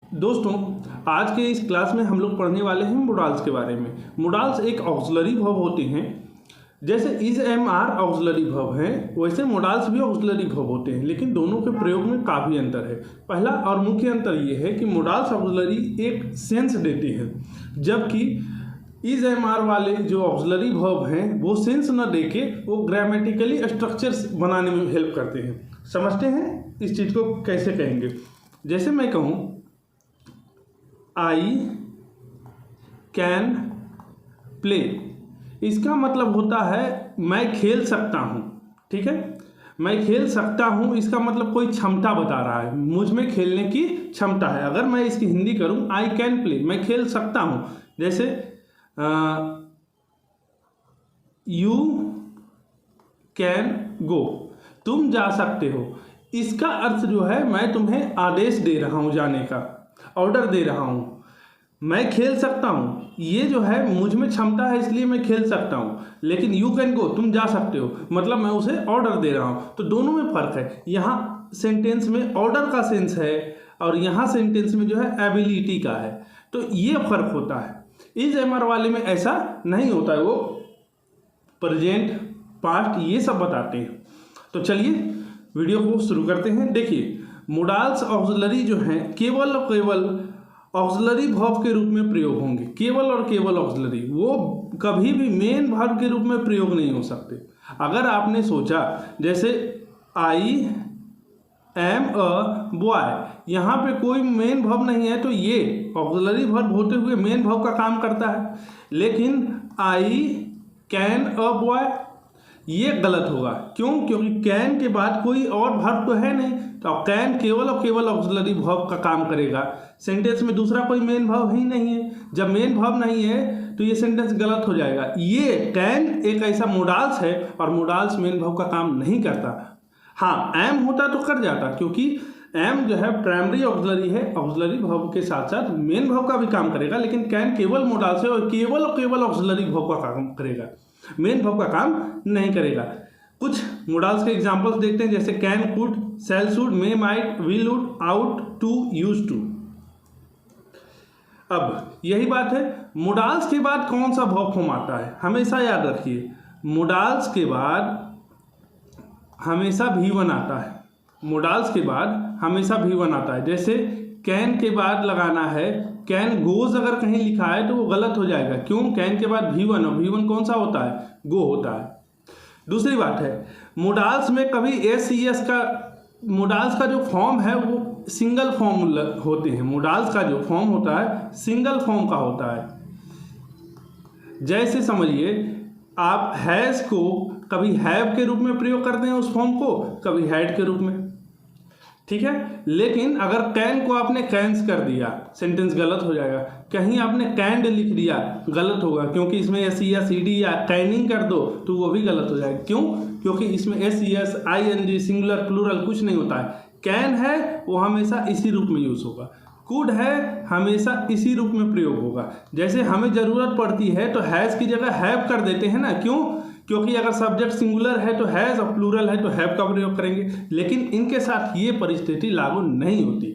दोस्तों, आज के इस क्लास में हम लोग पढ़ने वाले हैं मोडाल्स के बारे में। मोडाल्स एक ऑक्सिलरी वर्ब होते हैं। जैसे is am are auxiliary verb हैं, वैसे मोडाल्स भी ऑक्सिलरी वर्ब होते हैं, लेकिन दोनों के प्रयोग में काफ़ी अंतर है। पहला और मुख्य अंतर ये है कि मोडाल्स ऑक्सिलरी एक सेंस देते हैं, जबकि इज एम आर वाले जो ऑक्सिलरी वर्ब हैं वो सेंस न देके वो ग्रामेटिकली स्ट्रक्चर्स बनाने में हेल्प करते हैं। समझते हैं इस चीज़ को कैसे कहेंगे। जैसे मैं कहूँ आई कैन प्ले, इसका मतलब होता है मैं खेल सकता हूँ। ठीक है, मैं खेल सकता हूँ, इसका मतलब कोई क्षमता बता रहा है, मुझ में खेलने की क्षमता है। अगर मैं इसकी हिंदी करूँ आई कैन प्ले, मैं खेल सकता हूँ। जैसे यू कैन गो, तुम जा सकते हो। इसका अर्थ जो है मैं तुम्हें आदेश दे रहा हूँ जाने का, ऑर्डर दे रहा हूँ। मैं खेल सकता हूँ, ये जो है मुझ में क्षमता है इसलिए मैं खेल सकता हूँ। लेकिन यू कैन गो, तुम जा सकते हो, मतलब मैं उसे ऑर्डर दे रहा हूँ। तो दोनों में फ़र्क है। यहाँ सेंटेंस में ऑर्डर का सेंस है और यहाँ सेंटेंस में जो है एबिलिटी का है। तो ये फ़र्क होता है। इज एम आर वाले में ऐसा नहीं होता है, वो प्रेजेंट पास्ट ये सब बताते हैं। तो चलिए वीडियो को शुरू करते हैं। देखिए, मोडाल्स ऑक्सिलरी जो हैं केवल और केवल ऑक्सिलरी वर्ब के रूप में प्रयोग होंगे। केवल और केवल ऑक्सिलरी, वो कभी भी मेन वर्ब के रूप में प्रयोग नहीं हो सकते। अगर आपने सोचा जैसे आई एम अ बॉय, यहाँ पे कोई मेन वर्ब नहीं है तो ये ऑक्सिलरी वर्ब होते हुए मेन वर्ब का काम करता है। लेकिन आई कैन अ बॉय, ये गलत होगा। क्यों? क्योंकि कैन के बाद कोई और वर्ब तो है नहीं, तो कैन केवल और केवल ऑक्सिलरी वर्ब का काम करेगा। सेंटेंस में दूसरा कोई मेन वर्ब ही नहीं है। जब मेन वर्ब नहीं है तो ये सेंटेंस गलत हो जाएगा। ये कैन एक ऐसा मोडाल्स है और मोडाल्स मेन वर्ब का काम नहीं करता। हाँ, एम होता तो कर जाता, क्योंकि एम जो है प्राइमरी ऑक्सिलरी है, ऑक्सिलरी वर्ब के साथ साथ मेन वर्ब का भी काम करेगा। लेकिन कैन केवल मोडाल्स है और केवल ऑक्सिलरी वर्ब का काम करेगा, मेन वर्ब का काम नहीं करेगा। कुछ मोडाल्स के एग्जांपल्स देखते हैं, जैसे can, could, shall, should, may, might, will, would, ought, to, use to. अब यही बात है, मोडाल्स के बाद कौन सा वर्ब फॉर्म आता है, हमेशा याद रखिए। मोडाल्स के बाद हमेशा V1 आता है। मोडाल्स के बाद हमेशा V1 आता है। जैसे कैन के बाद लगाना है, कैन गोज अगर कहीं लिखा है तो वो गलत हो जाएगा। क्यों? कैन के बाद V1, और V1 कौन सा होता है? गो होता है। दूसरी बात है, मोडाल्स में कभी SES का, मोडाल्स का जो फॉर्म है वो सिंगल फॉर्म होते हैं। मोडाल्स का जो फॉर्म होता है सिंगल फॉर्म का होता है। जैसे समझिए, आप हैज़ को कभी हैव के रूप में प्रयोग करते हैं उस फॉर्म को, कभी हैड के रूप में। ठीक है, लेकिन अगर कैन को आपने कैंस कर दिया, सेंटेंस गलत हो जाएगा। कहीं आपने कैंड लिख दिया, गलत होगा, क्योंकि इसमें SES ED या कैनिंग कर दो तो वो भी गलत हो जाएगा। क्यों? क्योंकि इसमें SES ING सिंगुलर प्लूरल कुछ नहीं होता है। कैन है वो हमेशा इसी रूप में यूज़ होगा। कुड है हमेशा इसी रूप में प्रयोग होगा। जैसे हमें ज़रूरत पड़ती है तो हैज़ की जगह हैव कर देते हैं ना। क्यों? क्योंकि अगर सब्जेक्ट सिंगुलर है तो हैज़ और प्लूरल है तो हैव का प्रयोग करेंगे। लेकिन इनके साथ ये परिस्थिति लागू नहीं होती।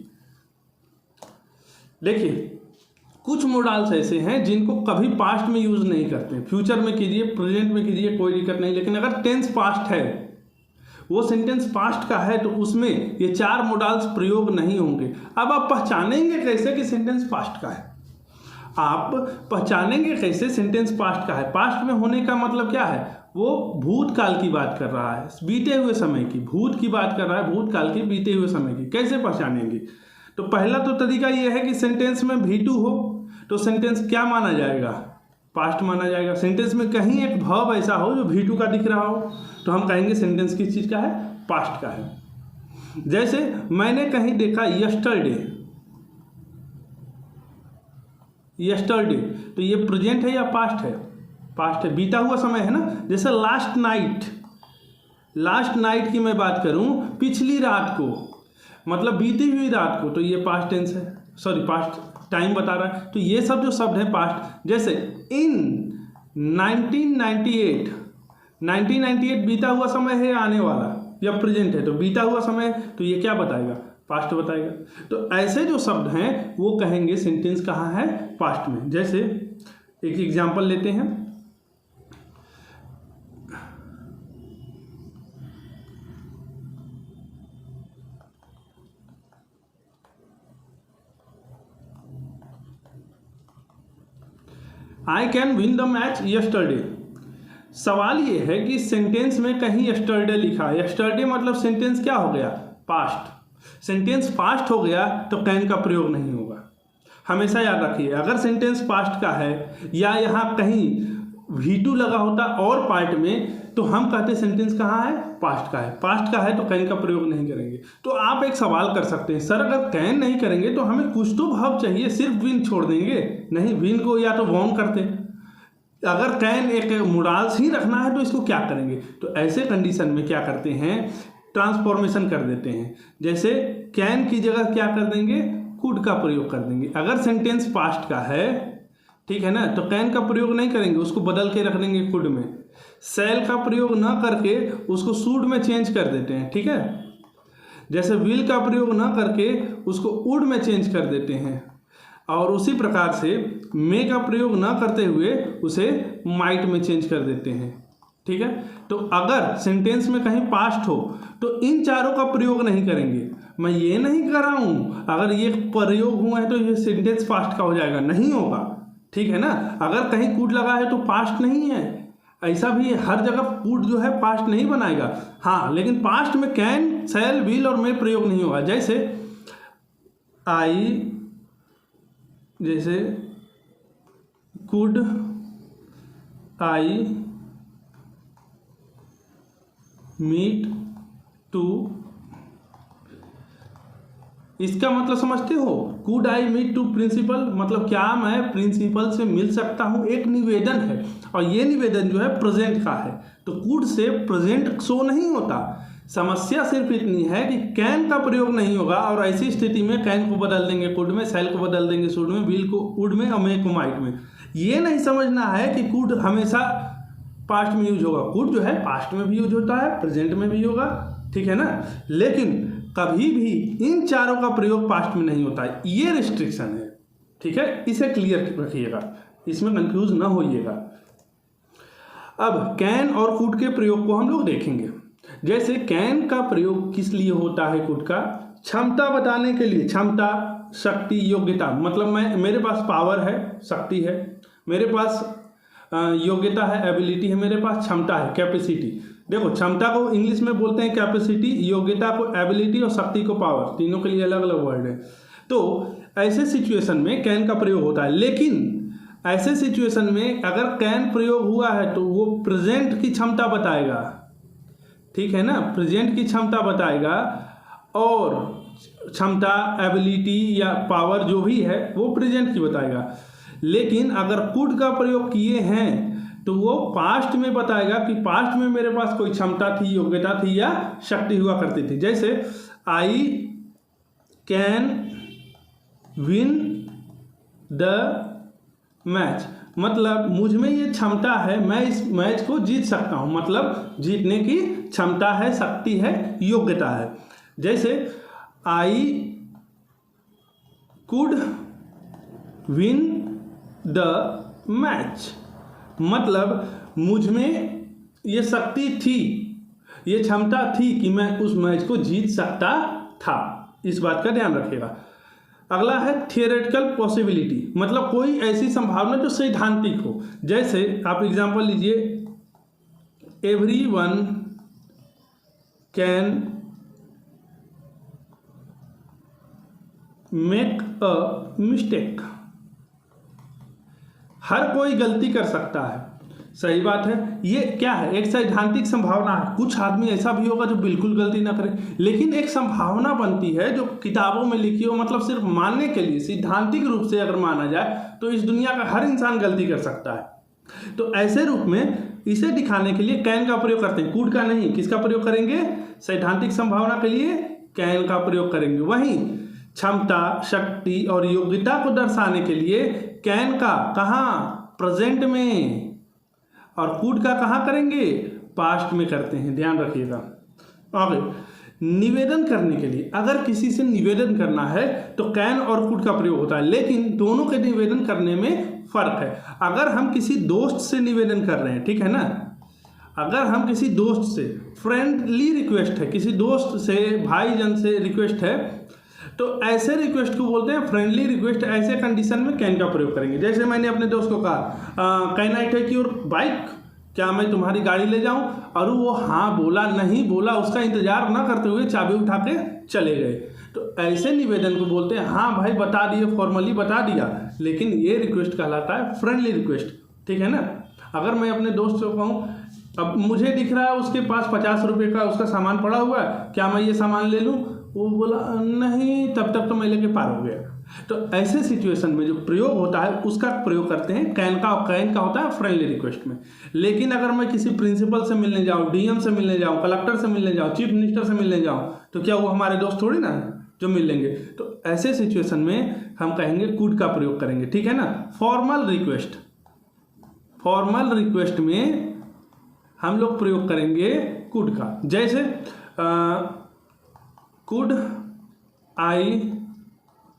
देखिए, कुछ मोडाल्स ऐसे हैं जिनको कभी पास्ट में यूज़ नहीं करते। फ्यूचर में कीजिए, प्रेजेंट में कीजिए, कोई दिक्कत नहीं। लेकिन अगर टेंस पास्ट है, वो सेंटेंस पास्ट का है, तो उसमें ये चार मोडाल्स प्रयोग नहीं होंगे। अब आप पहचानेंगे कैसे कि सेंटेंस पास्ट का है? आप पहचानेंगे कैसे सेंटेंस पास्ट का है? पास्ट में होने का मतलब क्या है? वो भूतकाल की बात कर रहा है, बीते हुए समय की, भूत की बात कर रहा है, भूतकाल की, बीते हुए समय की। कैसे पहचानेंगे? तो पहला तो तरीका ये है कि सेंटेंस में V2 हो तो सेंटेंस क्या माना जाएगा? पास्ट माना जाएगा। सेंटेंस में कहीं एक वर्ब ऐसा हो जो V2 का दिख रहा हो तो हम कहेंगे सेंटेंस किस चीज़ का है? पास्ट का है। जैसे मैंने कहीं देखा यस्टरडे, यस्टरडे, तो ये प्रेजेंट है या पास्ट है? पास्ट है, बीता हुआ समय है ना। जैसे लास्ट नाइट, लास्ट नाइट की मैं बात करूं, पिछली रात को, मतलब बीती हुई रात को, तो ये पास्ट टेंस है, सॉरी पास्ट टाइम बता रहा है। तो ये सब जो शब्द है पास्ट। जैसे इन 1998, 1998 बीता हुआ समय है या आने वाला या प्रेजेंट है? तो बीता हुआ समय, तो ये क्या बताएगा? पास्ट बताएगा। तो ऐसे जो शब्द हैं वो कहेंगे सेंटेंस कहाँ है, पास्ट में। जैसे एक एग्जाम्पल लेते हैं, I can win the match yesterday. सवाल ये है कि सेंटेंस में कहीं यस्टरडे लिखा है, यस्टरडे मतलब सेंटेंस क्या हो गया, पास्ट। सेंटेंस पास्ट हो गया तो कैन का प्रयोग नहीं होगा। हमेशा याद रखिए, अगर सेंटेंस पास्ट का है या यहाँ कहीं V2 लगा होता और पार्ट में, तो हम कहते सेंटेंस कहाँ है, पास्ट का है। पास्ट का है तो कैन का प्रयोग नहीं करेंगे। तो आप एक सवाल कर सकते हैं, सर अगर कैन नहीं करेंगे तो हमें कुछ तो भाव चाहिए, सिर्फ विन छोड़ देंगे? नहीं, विन को या तो वॉर्न करते। अगर कैन एक मोडाल्स ही रखना है तो इसको क्या करेंगे? तो ऐसे कंडीशन में क्या करते हैं, ट्रांसफॉर्मेशन कर देते हैं। जैसे कैन की जगह क्या कर देंगे, कुड का प्रयोग कर देंगे। अगर सेंटेंस पास्ट का है, ठीक है ना, तो कैन का प्रयोग नहीं करेंगे, उसको बदल के रख देंगे कुड में। सेल का प्रयोग ना करके उसको शुड में चेंज कर देते हैं, ठीक है। जैसे विल का प्रयोग ना करके उसको वुड में चेंज कर देते हैं, और उसी प्रकार से मे का प्रयोग ना करते हुए उसे माइट में चेंज कर देते हैं, ठीक है। तो अगर सेंटेंस में कहीं पास्ट हो तो इन चारों का प्रयोग नहीं करेंगे। मैं ये नहीं कह रहा हूँ अगर ये प्रयोग हुआ है तो ये सेंटेंस पास्ट का हो जाएगा, नहीं होगा, ठीक है ना। अगर कहीं कुड लगा है तो पास्ट नहीं है, ऐसा भी हर जगह कुड जो है पास्ट नहीं बनाएगा। हाँ, लेकिन पास्ट में कैन, शैल, विल और मे प्रयोग नहीं होगा। जैसे आई, जैसे कुड आई मीट टू, इसका मतलब समझते हो, could I meet to principal, मतलब क्या मैं प्रिंसिपल से मिल सकता हूँ, एक निवेदन है, और ये निवेदन जो है प्रेजेंट का है। तो कुड से प्रेजेंट शो नहीं होता। समस्या सिर्फ इतनी है कि कैन का प्रयोग नहीं होगा, और ऐसी स्थिति में कैन को बदल देंगे कुड में, सेल को बदल देंगे शुड में, विल को वुड में और मे को माइट में। ये नहीं समझना है कि कुड हमेशा पास्ट में यूज होगा। कुड जो है पास्ट में भी यूज होता है, प्रेजेंट में भी होगा, ठीक है ना, लेकिन कभी भी इन चारों का प्रयोग पास्ट में नहीं होता है। ये रिस्ट्रिक्शन है, ठीक है, इसे क्लियर रखिएगा, इसमें कंफ्यूज ना होइएगा। अब कैन और कुड के प्रयोग को हम लोग देखेंगे। जैसे कैन का प्रयोग किस लिए होता है, कुड का क्षमता बताने के लिए, क्षमता, शक्ति, योग्यता, मतलब मेरे पास पावर है, शक्ति है, मेरे पास योग्यता है, एबिलिटी है, मेरे पास क्षमता है, कैपेसिटी। देखो, क्षमता को इंग्लिश में बोलते हैं कैपेसिटी, योग्यता को एबिलिटी और शक्ति को पावर, तीनों के लिए अलग अलग वर्ड है। तो ऐसे सिचुएशन में कैन का प्रयोग होता है। लेकिन ऐसे सिचुएशन में अगर कैन प्रयोग हुआ है तो वो प्रेजेंट की क्षमता बताएगा, ठीक है ना, प्रेजेंट की क्षमता बताएगा, और क्षमता, एबिलिटी या पावर जो भी है वो प्रेजेंट की बताएगा। लेकिन अगर कुड का प्रयोग किए हैं तो वो पास्ट में बताएगा कि पास्ट में मेरे पास कोई क्षमता थी, योग्यता थी या शक्ति हुआ करती थी। जैसे I can win the match, मतलब मुझ में ये क्षमता है, मैं इस मैच को जीत सकता हूँ, मतलब जीतने की क्षमता है, शक्ति है, योग्यता है। जैसे I could win the match, मतलब मुझ में ये शक्ति थी, ये क्षमता थी कि मैं उस मैच को जीत सकता था। इस बात का ध्यान रखिएगा। अगला है थियोरेटिकल पॉसिबिलिटी, मतलब कोई ऐसी संभावना जो सैद्धांतिक हो। जैसे आप एग्जांपल लीजिए, everyone can make a mistake, हर कोई गलती कर सकता है, सही बात है। ये क्या है, एक सैद्धांतिक संभावना है। कुछ आदमी ऐसा भी होगा जो बिल्कुल गलती ना करे, लेकिन एक संभावना बनती है जो किताबों में लिखी हो, मतलब सिर्फ मानने के लिए, सिद्धांतिक रूप से अगर माना जाए तो इस दुनिया का हर इंसान गलती कर सकता है। तो ऐसे रूप में इसे दिखाने के लिए कैन का प्रयोग करते हैं, कुड का नहीं। किसका प्रयोग करेंगे, सैद्धांतिक संभावना के लिए कैन का प्रयोग करेंगे। वहीं क्षमता, शक्ति और योग्यता को दर्शाने के लिए कैन का कहाँ, प्रेजेंट में, और कुड का कहाँ करेंगे, पास्ट में करते हैं, ध्यान रखिएगा। आगे निवेदन करने के लिए, अगर किसी से निवेदन करना है तो कैन और कुड का प्रयोग होता है, लेकिन दोनों के निवेदन करने में फर्क है। अगर हम किसी दोस्त से निवेदन कर रहे हैं, ठीक है ना, अगर हम किसी दोस्त से फ्रेंडली रिक्वेस्ट है, किसी दोस्त से, भाईजन से रिक्वेस्ट है, तो ऐसे रिक्वेस्ट को बोलते हैं फ्रेंडली रिक्वेस्ट। ऐसे कंडीशन में कैन का प्रयोग करेंगे। जैसे मैंने अपने दोस्त को कहा can I take your bike, क्या मैं तुम्हारी गाड़ी ले जाऊं, और वो हाँ बोला, नहीं बोला, उसका इंतजार ना करते हुए चाबी उठा के चले गए, तो ऐसे निवेदन को बोलते हैं हाँ भाई बता दिए, फॉर्मली बता दिया, लेकिन ये रिक्वेस्ट कहलाता है फ्रेंडली रिक्वेस्ट, ठीक है ना। अगर मैं अपने दोस्त को कहूँ अब मुझे दिख रहा है उसके पास 50 रुपये का उसका सामान पड़ा हुआ है, क्या मैं ये सामान ले लूँ, वो बोला नहीं, तब तक तो मैं लेके पार हो गया। तो ऐसे सिचुएशन में जो प्रयोग होता है उसका प्रयोग करते हैं कैन का, और कैन का होता है फ्रेंडली रिक्वेस्ट में। लेकिन अगर मैं किसी प्रिंसिपल से मिलने जाऊँ, डीएम से मिलने जाऊँ, कलेक्टर से मिलने जाऊँ, चीफ मिनिस्टर से मिलने जाऊँ, तो क्या वो हमारे दोस्त थोड़ी ना जो मिल लेंगे। तो ऐसे सिचुएशन में हम कहेंगे कुड का प्रयोग करेंगे, ठीक है ना। फॉर्मल रिक्वेस्ट, फॉर्मल रिक्वेस्ट में हम लोग प्रयोग करेंगे कुड का। जैसे could I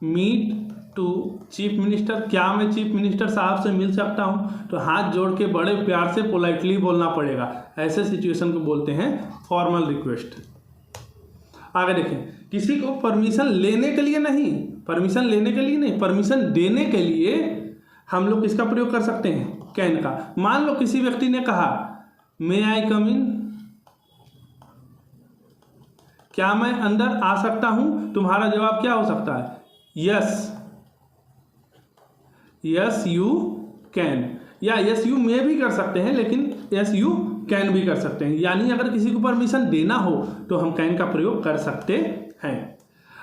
meet to chief minister, क्या मैं चीफ मिनिस्टर साहब से मिल सकता हूँ, तो हाथ जोड़ के बड़े प्यार से पोलाइटली बोलना पड़ेगा। ऐसे सिचुएशन को बोलते हैं फॉर्मल रिक्वेस्ट। आगे देखें, किसी को परमिशन लेने के लिए नहीं, परमिशन लेने के लिए नहीं, परमिशन देने के लिए हम लोग किसका प्रयोग कर सकते हैं, कैन का। मान लो किसी व्यक्ति ने कहा मे आई कम इन, क्या मैं अंदर आ सकता हूं, तुम्हारा जवाब क्या हो सकता है, यस, यस यू कैन, या यस यू मे भी कर सकते हैं, लेकिन यस यू कैन भी कर सकते हैं। यानी अगर किसी को परमिशन देना हो तो हम कैन का प्रयोग कर सकते हैं।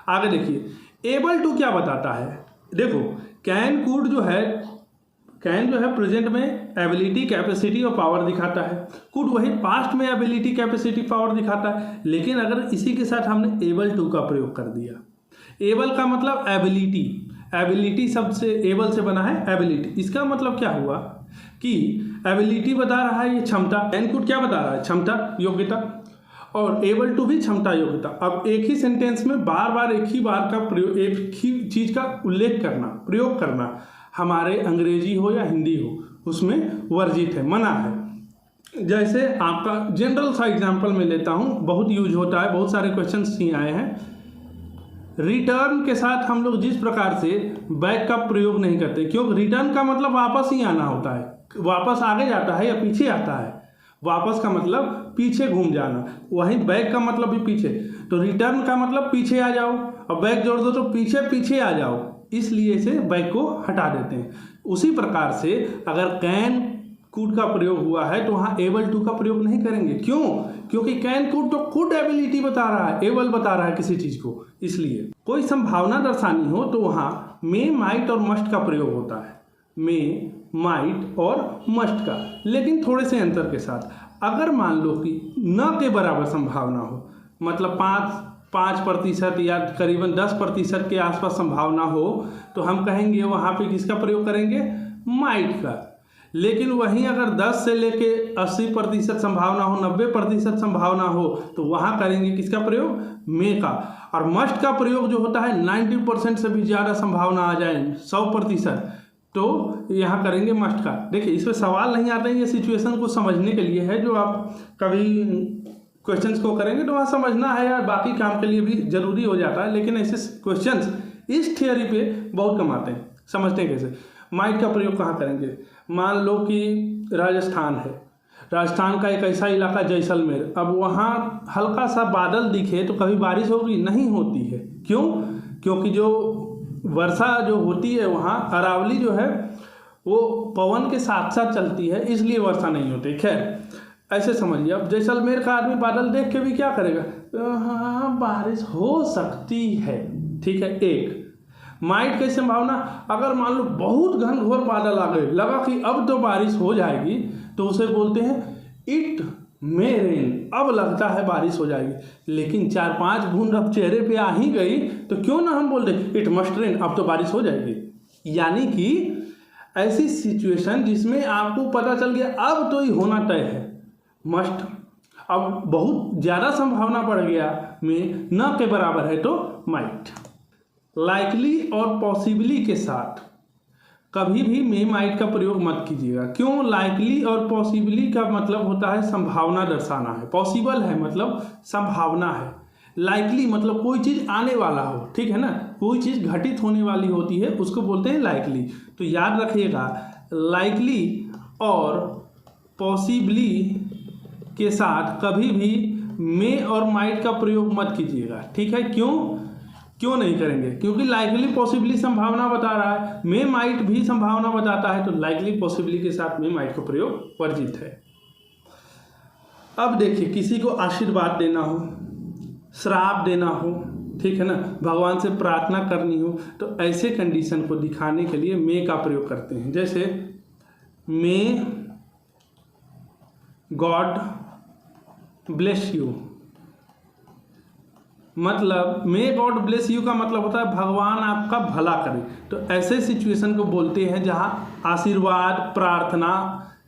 आगे देखिए, एबल टू क्या बताता है, देखो कैन कुड जो है, कैन जो है प्रेजेंट में एबिलिटी, कैपेसिटी और पावर दिखाता है, कुड वही पास्ट में एबिलिटी, कैपेसिटी, पावर दिखाता है। लेकिन अगर इसी के साथ हमने एबल टू का प्रयोग कर दिया, एबल का मतलब एबिलिटी, एबिलिटी शब्द से, एबल से बना है एबिलिटी, इसका मतलब क्या हुआ कि एबिलिटी बता रहा है ये क्षमता, कैन कुड क्या बता रहा है, क्षमता, योग्यता, और एबल टू भी क्षमता, योग्यता। अब एक ही सेंटेंस में बार बार एक ही बार का प्रयोग, एक ही चीज का उल्लेख करना, प्रयोग करना, हमारे अंग्रेजी हो या हिंदी हो, उसमें वर्जित है, मना है। जैसे आपका जनरल सा एग्जांपल मैं लेता हूँ, बहुत यूज होता है, बहुत सारे क्वेश्चंस ही आए हैं। रिटर्न के साथ हम लोग जिस प्रकार से बैक का प्रयोग नहीं करते, क्योंकि रिटर्न का मतलब वापस ही आना होता है, वापस आगे जाता है या पीछे आता है, वापस का मतलब पीछे घूम जाना, वहीं बैक का मतलब भी पीछे। तो रिटर्न का मतलब पीछे आ जाओ, और बैक जोड़ दो तो पीछे पीछे आ जाओ, इसलिए इसे बैक को हटा देते हैं। उसी प्रकार से अगर कैन कुड का प्रयोग हुआ है तो वहाँ एबल टू का प्रयोग नहीं करेंगे। क्यों? क्योंकि कैन कुड तो खुद एबिलिटी बता रहा है, एबल बता रहा है किसी चीज को। इसलिए कोई संभावना दर्शानी हो तो वहाँ मे, माइट और मस्ट का प्रयोग होता है, मे, माइट और मस्ट का, लेकिन थोड़े से अंतर के साथ। अगर मान लो कि न के बराबर संभावना हो, मतलब 5% या करीबन 10% के आसपास संभावना हो, तो हम कहेंगे वहाँ पे किसका प्रयोग करेंगे, माइट का। लेकिन वहीं अगर 10 से लेके 80% संभावना हो, 90% संभावना हो, तो वहाँ करेंगे किसका प्रयोग, मे का। और मस्ट का प्रयोग जो होता है 90% से भी ज़्यादा संभावना आ जाए, 100%, तो यहाँ करेंगे मस्ट का। देखिए इसमें सवाल नहीं आते हैं, ये सिचुएशन को समझने के लिए है, जो आप कभी क्वेश्चंस को करेंगे तो वहाँ समझना है, या बाकी काम के लिए भी जरूरी हो जाता है। लेकिन ऐसे क्वेश्चंस इस थियोरी पे बहुत कम आते हैं। समझते हैं कैसे, माइट का प्रयोग कहाँ करेंगे। मान लो कि राजस्थान है, राजस्थान का एक ऐसा इलाका जैसलमेर, अब वहाँ हल्का सा बादल दिखे तो कभी बारिश होगी, नहीं होती है। क्यों? क्योंकि जो वर्षा जो होती है वहाँ, अरावली जो है वो पवन के साथ साथ चलती है, इसलिए वर्षा नहीं होती। खैर ऐसे समझिए, अब जैसलमेर का आदमी बादल देख के भी क्या करेगा, हाँ बारिश हो सकती है, ठीक है। एक माइट की संभावना, अगर मान लो बहुत घनघोर बादल आ गए, लगा कि अब तो बारिश हो जाएगी, तो उसे बोलते हैं इट मे रेन, अब लगता है बारिश हो जाएगी। लेकिन 4-5 बूंद अब चेहरे पे आ ही गई, तो क्यों ना हम बोल दें इट मस्ट रेन, अब तो बारिश हो जाएगी। यानी कि ऐसी सिचुएशन जिसमें आपको पता चल गया अब तो ही होना तय है, मस्ट। अब बहुत ज़्यादा संभावना बढ़ गया में न के बराबर है तो माइट। लाइकली और पॉसिबली के साथ कभी भी मे माइट का प्रयोग मत कीजिएगा। क्यों? लाइकली और पॉसिबली का मतलब होता है संभावना दर्शाना है। पॉसिबल है मतलब संभावना है। लाइकली मतलब कोई चीज़ आने वाला हो, ठीक है ना, कोई चीज़ घटित होने वाली होती है उसको बोलते हैं लाइकली। तो याद रखिएगा, लाइकली और पॉसिबली के साथ कभी भी मे और माइट का प्रयोग मत कीजिएगा, ठीक है। क्यों नहीं करेंगे? क्योंकि लाइकली पॉसिबली संभावना बता रहा है, मे माइट भी संभावना बताता है, तो लाइकली पॉसिबली के साथ मे माइट का प्रयोग वर्जित है। अब देखिए, किसी को आशीर्वाद देना हो, श्राप देना हो, ठीक है ना, भगवान से प्रार्थना करनी हो, तो ऐसे कंडीशन को दिखाने के लिए मे का प्रयोग करते हैं। जैसे मे गॉड ब्लेस यू, मतलब मे गॉड ब्लेस यू का मतलब होता है भगवान आपका भला करे। तो ऐसे सिचुएशन को बोलते हैं जहाँ आशीर्वाद, प्रार्थना,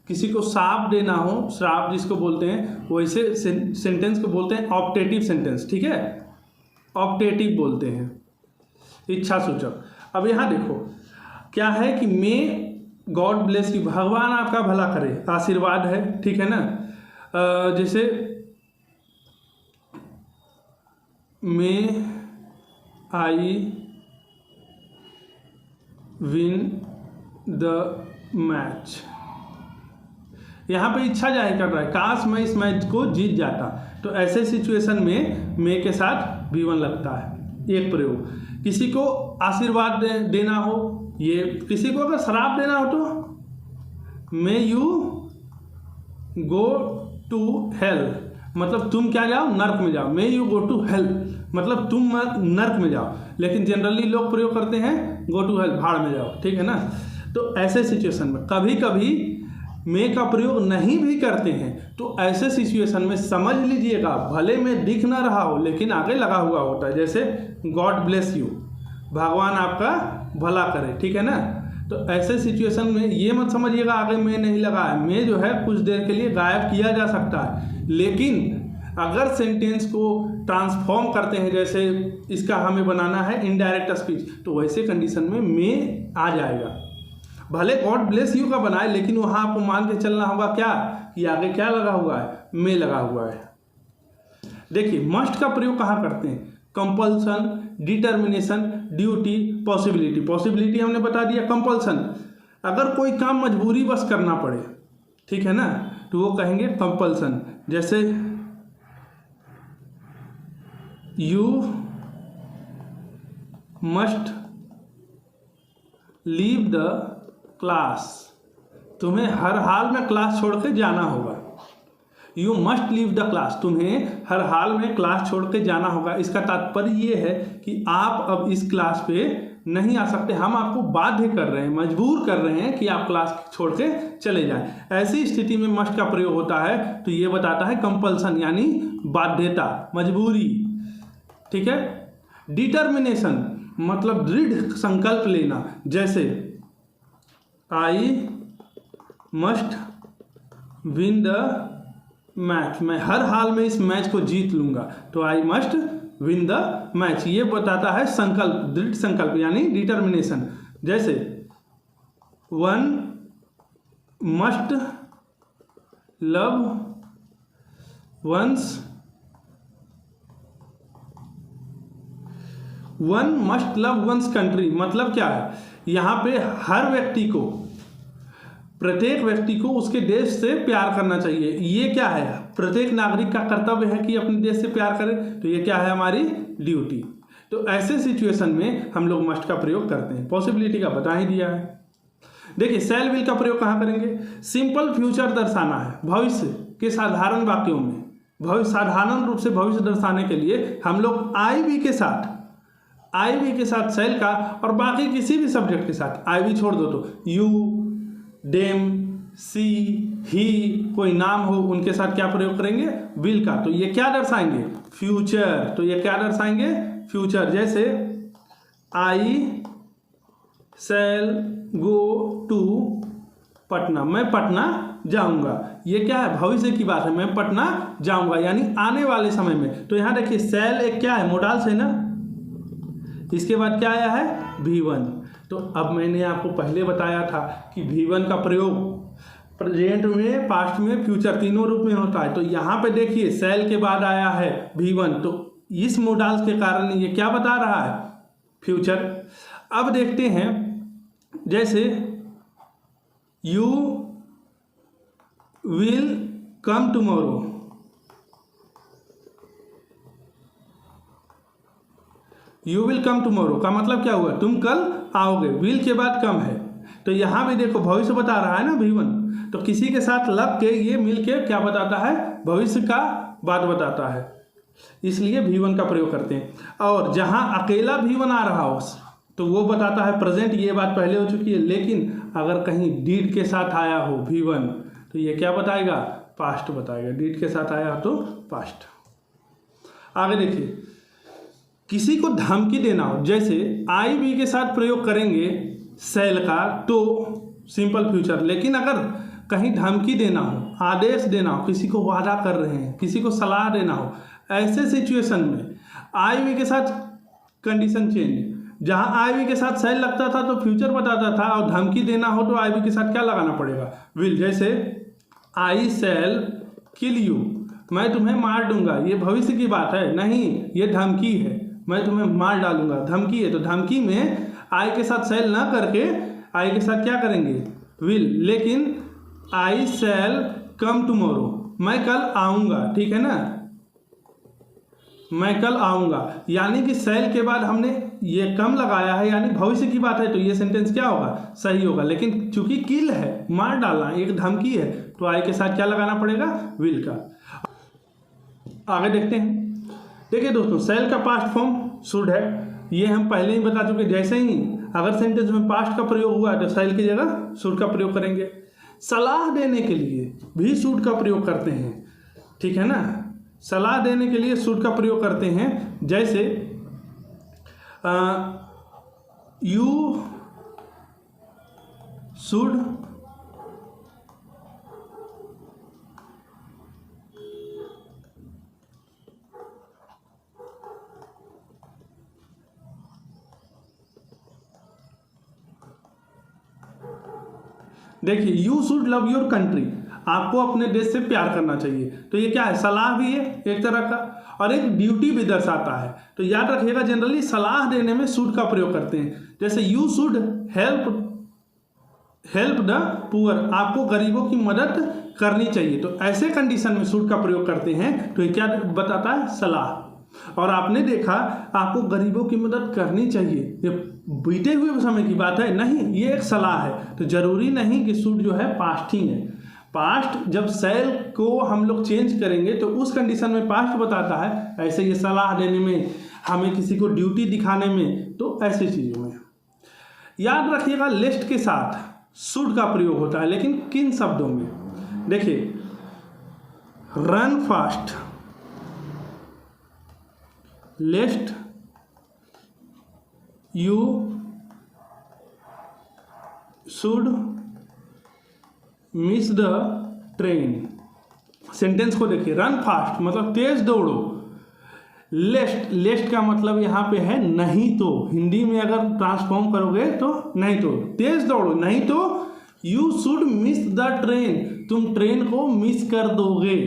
किसी को श्राप देना हो, श्राप जिसको बोलते हैं, वैसे सेंटेंस को बोलते हैं ऑप्टेटिव सेंटेंस, ठीक है, ऑप्टेटिव बोलते हैं, इच्छा सूचक। अब यहाँ देखो क्या है कि मे गॉड ब्लेस यू, भगवान आपका भला करे, आशीर्वाद है, ठीक है ना। जैसे मे आई विन द मैच, यहाँ पे इच्छा जाहिर कर रहा है, काश मैं इस मैच को जीत जाता। तो ऐसे सिचुएशन में मे के साथ V1 लगता है, एक प्रयोग। किसी को आशीर्वाद देना हो, ये किसी को अगर श्राप देना हो तो may you go to hell, मतलब तुम क्या जाओ, नर्क में जाओ। May you go to hell मतलब तुम नर्क में जाओ, लेकिन जनरली लोग प्रयोग करते हैं गो टू हेल, भाड़ में जाओ, ठीक है ना। तो ऐसे सिचुएशन में कभी कभी मे का प्रयोग नहीं भी करते हैं, तो ऐसे सिचुएशन में समझ लीजिएगा, भले में दिख ना रहा हो लेकिन आगे लगा हुआ होता है। जैसे गॉड ब्लेस यू, भगवान आपका भला करे, ठीक है ना। तो ऐसे सिचुएशन में ये मत समझिएगा आगे मे नहीं लगा है, मे जो है कुछ देर के लिए गायब किया जा सकता है, लेकिन अगर सेंटेंस को ट्रांसफॉर्म करते हैं, जैसे इसका हमें बनाना है इनडायरेक्ट स्पीच, तो वैसे कंडीशन में मे आ जाएगा। भले गॉड ब्लेस यू का बनाए, लेकिन वहाँ आपको मान के चलना होगा क्या कि आगे क्या लगा हुआ है, मे लगा हुआ है। देखिए, मस्ट का प्रयोग कहाँ करते हैं? Compulsion, determination, duty, possibility. Possibility हमने बता दिया, कंपल्सन अगर कोई काम मजबूरी बस करना पड़े, ठीक है ना, तो वो कहेंगे कंपल्सन। जैसे you must leave the class, तुम्हें हर हाल में क्लास छोड़ के जाना होगा। You must leave the class, तुम्हें हर हाल में क्लास छोड़ के जाना होगा। इसका तात्पर्य ये है कि आप अब इस क्लास पे नहीं आ सकते, हम आपको बाध्य कर रहे हैं, मजबूर कर रहे हैं कि आप क्लास छोड़ के चले जाएं। ऐसी स्थिति में मस्ट का प्रयोग होता है, तो ये बताता है कंपल्सन यानी बाध्यता, मजबूरी, ठीक है। डिटर्मिनेशन मतलब दृढ़ संकल्प लेना। जैसे आई मस्ट विन द मैच, मैं हर हाल में इस मैच को जीत लूंगा, तो I must win the match, ये बताता है संकल्प, दृढ़ संकल्प यानी डिटर्मिनेशन। जैसे one must love one's, one must love one's country, मतलब क्या है, यहाँ पे हर व्यक्ति को, प्रत्येक व्यक्ति को उसके देश से प्यार करना चाहिए। ये क्या है? प्रत्येक नागरिक का कर्तव्य है कि अपने देश से प्यार करे, तो ये क्या है? हमारी ड्यूटी। तो ऐसे सिचुएशन में हम लोग मस्ट का प्रयोग करते हैं। पॉसिबिलिटी का बता ही दिया है। देखिए, शैल विल का प्रयोग कहाँ करेंगे? सिंपल फ्यूचर दर्शाना है, भविष्य के साधारण वाक्यों में, भविष्य साधारण रूप से भविष्य दर्शाने के लिए हम लोग आई बी के साथ शैल का, और बाकी किसी भी सब्जेक्ट के साथ आई बी छोड़ दो तो यू, डेम, सी, ही, कोई नाम हो उनके साथ क्या प्रयोग करेंगे? विल का। तो ये क्या दर्शाएंगे? फ्यूचर। तो ये क्या दर्शाएंगे? फ्यूचर। जैसे I shell go to Patna, मैं पटना जाऊंगा। ये क्या है, भविष्य की बात है, मैं पटना जाऊंगा यानी आने वाले समय में। तो यहाँ देखिए शैल एक क्या है, मोडाल्स है ना, इसके बाद क्या आया है, V1। तो अब मैंने आपको पहले बताया था कि V1 का प्रयोग प्रेजेंट में, पास्ट में, फ्यूचर तीनों रूप में होता है। तो यहाँ पे देखिए शैल के बाद आया है V1, तो इस मोडाल्स के कारण ये क्या बता रहा है, फ्यूचर। अब देखते हैं, जैसे you will come tomorrow, you will come tomorrow का मतलब क्या हुआ, तुम कल आओगे। विल के बाद कम है, तो यहाँ भी देखो भविष्य बता रहा है ना V1, तो किसी के साथ लग के ये मिल के क्या बताता है, भविष्य का बात बताता है, इसलिए V1 का प्रयोग करते हैं। और जहाँ अकेला V1 आ रहा हो तो वो बताता है प्रेजेंट, ये बात पहले हो चुकी है। लेकिन अगर कहीं डीड के साथ आया हो V1 तो ये क्या बताएगा, पास्ट बताएगा। डीड के साथ आया तो पास्ट। आगे देखिए, किसी को धमकी देना हो, जैसे आई बी के साथ प्रयोग करेंगे शैल का तो सिंपल फ्यूचर। लेकिन अगर कहीं धमकी देना हो, आदेश देना हो, किसी को वादा कर रहे हैं, किसी को सलाह देना हो, ऐसे सिचुएशन में आई बी के साथ कंडीशन चेंज, जहाँ आई बी के साथ शैल लगता था तो फ्यूचर बताता था, और धमकी देना हो तो आई बी के साथ क्या लगाना पड़ेगा, विल। जैसे आई शैल किल यू, मैं तुम्हें मार दूंगा, ये भविष्य की बात है, नहीं ये धमकी है, मैं तुम्हें मार डालूंगा, धमकी है। तो धमकी में आई के साथ शैल ना करके आई के साथ क्या करेंगे, विल। लेकिन आई शैल कम टुमारो, मैं कल आऊँगा, ठीक है ना, मैं कल आऊँगा, यानी कि शैल के बाद हमने ये कम लगाया है, यानी भविष्य की बात है, तो ये सेंटेंस क्या होगा, सही होगा। लेकिन चूंकि किल है, मार डालना, एक धमकी है, तो आई के साथ क्या लगाना पड़ेगा, विल का। आगे देखते हैं। देखिए दोस्तों, शैल का पास्ट फॉर्म शुड है, ये हम पहले ही बता चुके। जैसे ही अगर सेंटेंस में पास्ट का प्रयोग हुआ है तो शैल की जगह शुड का प्रयोग करेंगे। सलाह देने के लिए भी शुड का प्रयोग करते हैं, ठीक है ना, सलाह देने के लिए शुड का प्रयोग करते हैं। जैसे यू शुड देखिए, you should love your country, आपको अपने देश से प्यार करना चाहिए। तो ये क्या है, सलाह भी है एक तरह का, और एक ड्यूटी भी दर्शाता है। तो याद रखिएगा, जनरली सलाह देने में शुड का प्रयोग करते हैं। जैसे you should help the poor, आपको गरीबों की मदद करनी चाहिए। तो ऐसे कंडीशन में शुड का प्रयोग करते हैं, तो ये क्या बताता है, सलाह। और आपने देखा, आपको गरीबों की मदद करनी चाहिए, ये बीते हुए समय की बात है, नहीं ये एक सलाह है। तो जरूरी नहीं कि शुड जो है पास्ट ही है। पास्ट जब शैल को हम लोग चेंज करेंगे तो उस कंडीशन में पास्ट बताता है। ऐसे ये सलाह देने में, हमें किसी को ड्यूटी दिखाने में, तो ऐसी चीज़ों में याद रखिएगा लिस्ट के साथ शुड का प्रयोग होता है। लेकिन किन शब्दों में, देखिए run fast, लेस्ट you should miss the train. Sentence को देखिए, रन फास्ट मतलब तेज दौड़ो, लेस्ट का मतलब यहाँ पे है नहीं तो, हिंदी में अगर ट्रांसफॉर्म करोगे तो नहीं तो, तेज दौड़ो नहीं तो you should miss the train, तुम ट्रेन को मिस कर दोगे।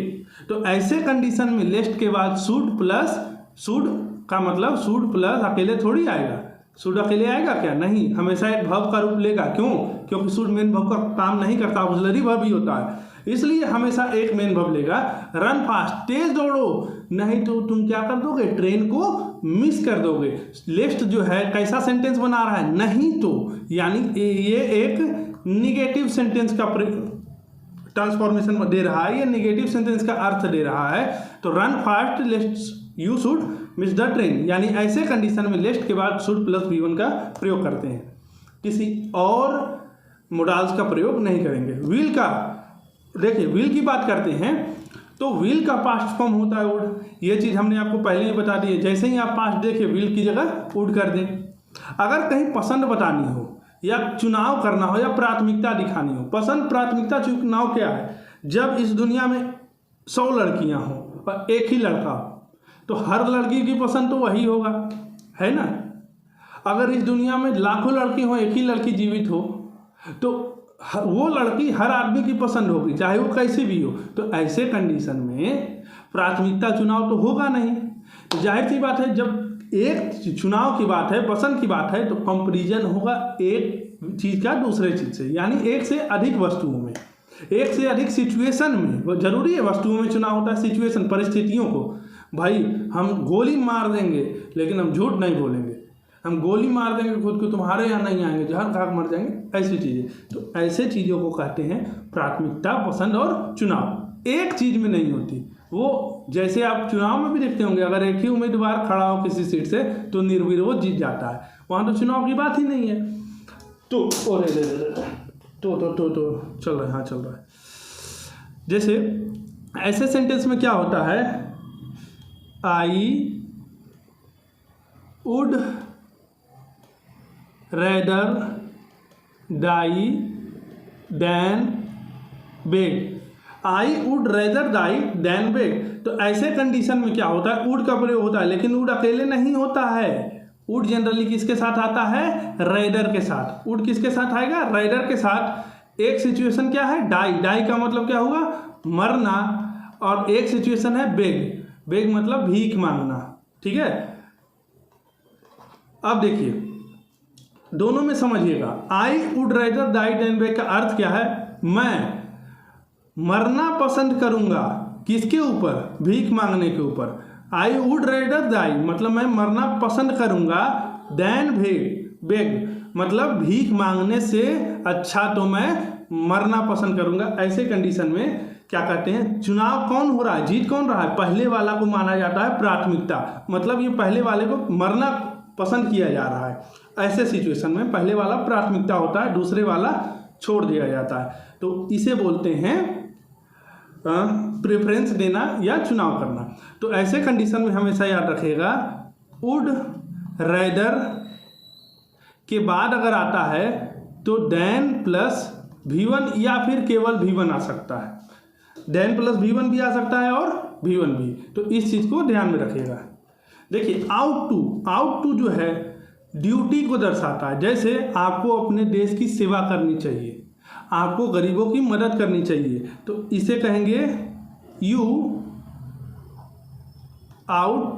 तो ऐसे कंडीशन में लेस्ट के बाद शुड प्लस, शुड का मतलब शुड प्लस अकेले थोड़ी आएगा, शुड अकेले आएगा क्या, नहीं, हमेशा एक वर्ब का रूप लेगा। क्यों, क्योंकि शुड मेन वर्ब का काम नहीं करता, ऑक्सिलरी वर्ब ही होता है, इसलिए हमेशा एक मेन वर्ब लेगा। रन फास्ट, तेज दौड़ो, नहीं तो तुम क्या कर दोगे, ट्रेन को मिस कर दोगे। लेस्ट जो है कैसा सेंटेंस बना रहा है, नहीं तो, यानी ये एक निगेटिव सेंटेंस का ट्रांसफॉर्मेशन दे रहा है, ये निगेटिव सेंटेंस का अर्थ दे रहा है। तो run fast लेस्ट you should miss the train, यानी ऐसे कंडीशन में लेस्ट के बाद शुड प्लस V1 का प्रयोग करते हैं, किसी और मोडाल्स का प्रयोग नहीं करेंगे। विल का देखिए, विल की बात करते हैं तो विल का पास्ट फॉर्म होता है वुड, ये चीज़ हमने आपको पहले ही बता दी है। जैसे ही आप पास्ट देखिए, विल की जगह वुड कर दें। अगर कहीं पसंद बतानी हो, या चुनाव करना हो या प्राथमिकता दिखानी हो। पसंद प्राथमिकता चुनाव क्या है? जब इस दुनिया में 100 लड़कियां हों और एक ही लड़का हो तो हर लड़की की पसंद तो वही होगा, है ना। अगर इस दुनिया में लाखों लड़की हो, एक ही लड़की जीवित हो तो वो लड़की हर आदमी की पसंद होगी, चाहे वो कैसे भी हो। तो ऐसे कंडीशन में प्राथमिकता चुनाव तो होगा नहीं। तो जाहिर सी बात है, जब एक चुनाव की बात है, पसंद की बात है, तो कंपैरिजन होगा एक चीज़ का दूसरे चीज़ से, यानी एक से अधिक वस्तुओं में, एक से अधिक सिचुएशन में। वो जरूरी है वस्तुओं में चुनाव होता है, सिचुएशन परिस्थितियों को। भाई हम गोली मार देंगे लेकिन हम झूठ नहीं बोलेंगे, हम गोली मार देंगे खुद को, तुम्हारे यहाँ नहीं आएंगे, जहर खा मर जाएंगे, ऐसी चीज़ें। तो ऐसे चीज़ों को कहते हैं प्राथमिकता, पसंद और चुनाव। एक चीज़ में नहीं होती वो। जैसे आप चुनाव में भी देखते होंगे, अगर एक ही उम्मीदवार खड़ा हो किसी सीट से तो निर्विरोध जीत जाता है, वहाँ तो चुनाव की बात ही नहीं है। तो तो चल रहा है, हाँ चल रहा है। जैसे ऐसे सेंटेंस में क्या होता है, I would rather die than beg. I would rather die than beg. तो ऐसे कंडीशन में क्या होता है, वुड का प्रयोग होता है, लेकिन वुड अकेले नहीं होता है। वुड जनरली किसके साथ आता है? रेदर के साथ। वुड किसके साथ आएगा? रेदर के साथ। एक सिचुएशन क्या है? डाई। डाई का मतलब क्या हुआ? मरना। और एक सिचुएशन है बेग। बेग मतलब भीख मांगना, ठीक है। अब देखिए दोनों में समझिएगा, I would rather die than beg का अर्थ क्या है? मैं मरना पसंद करूंगा, किसके ऊपर? भीख मांगने के ऊपर। आई वुड रेदर डाई मतलब मैं मरना पसंद करूंगा, देन बेग मतलब भीख मांगने से अच्छा तो मैं मरना पसंद करूंगा। ऐसे कंडीशन में क्या कहते हैं, चुनाव कौन हो रहा है, जीत कौन रहा है? पहले वाला को माना जाता है प्राथमिकता, मतलब ये पहले वाले को मरना पसंद किया जा रहा है। ऐसे सिचुएशन में पहले वाला प्राथमिकता होता है, दूसरे वाला छोड़ दिया जाता है। तो इसे बोलते हैं प्रेफरेंस देना या चुनाव करना। तो ऐसे कंडीशन में हमेशा याद रखिएगा, वुड रेदर के बाद अगर आता है तो देन प्लस V1 या फिर केवल V1 आ सकता है। देन प्लस V1 भी आ सकता है और V1 भी। तो इस चीज़ को ध्यान में रखिएगा। देखिए आउट टू जो है ड्यूटी को दर्शाता है। जैसे आपको अपने देश की सेवा करनी चाहिए, आपको गरीबों की मदद करनी चाहिए, तो इसे कहेंगे यू आउट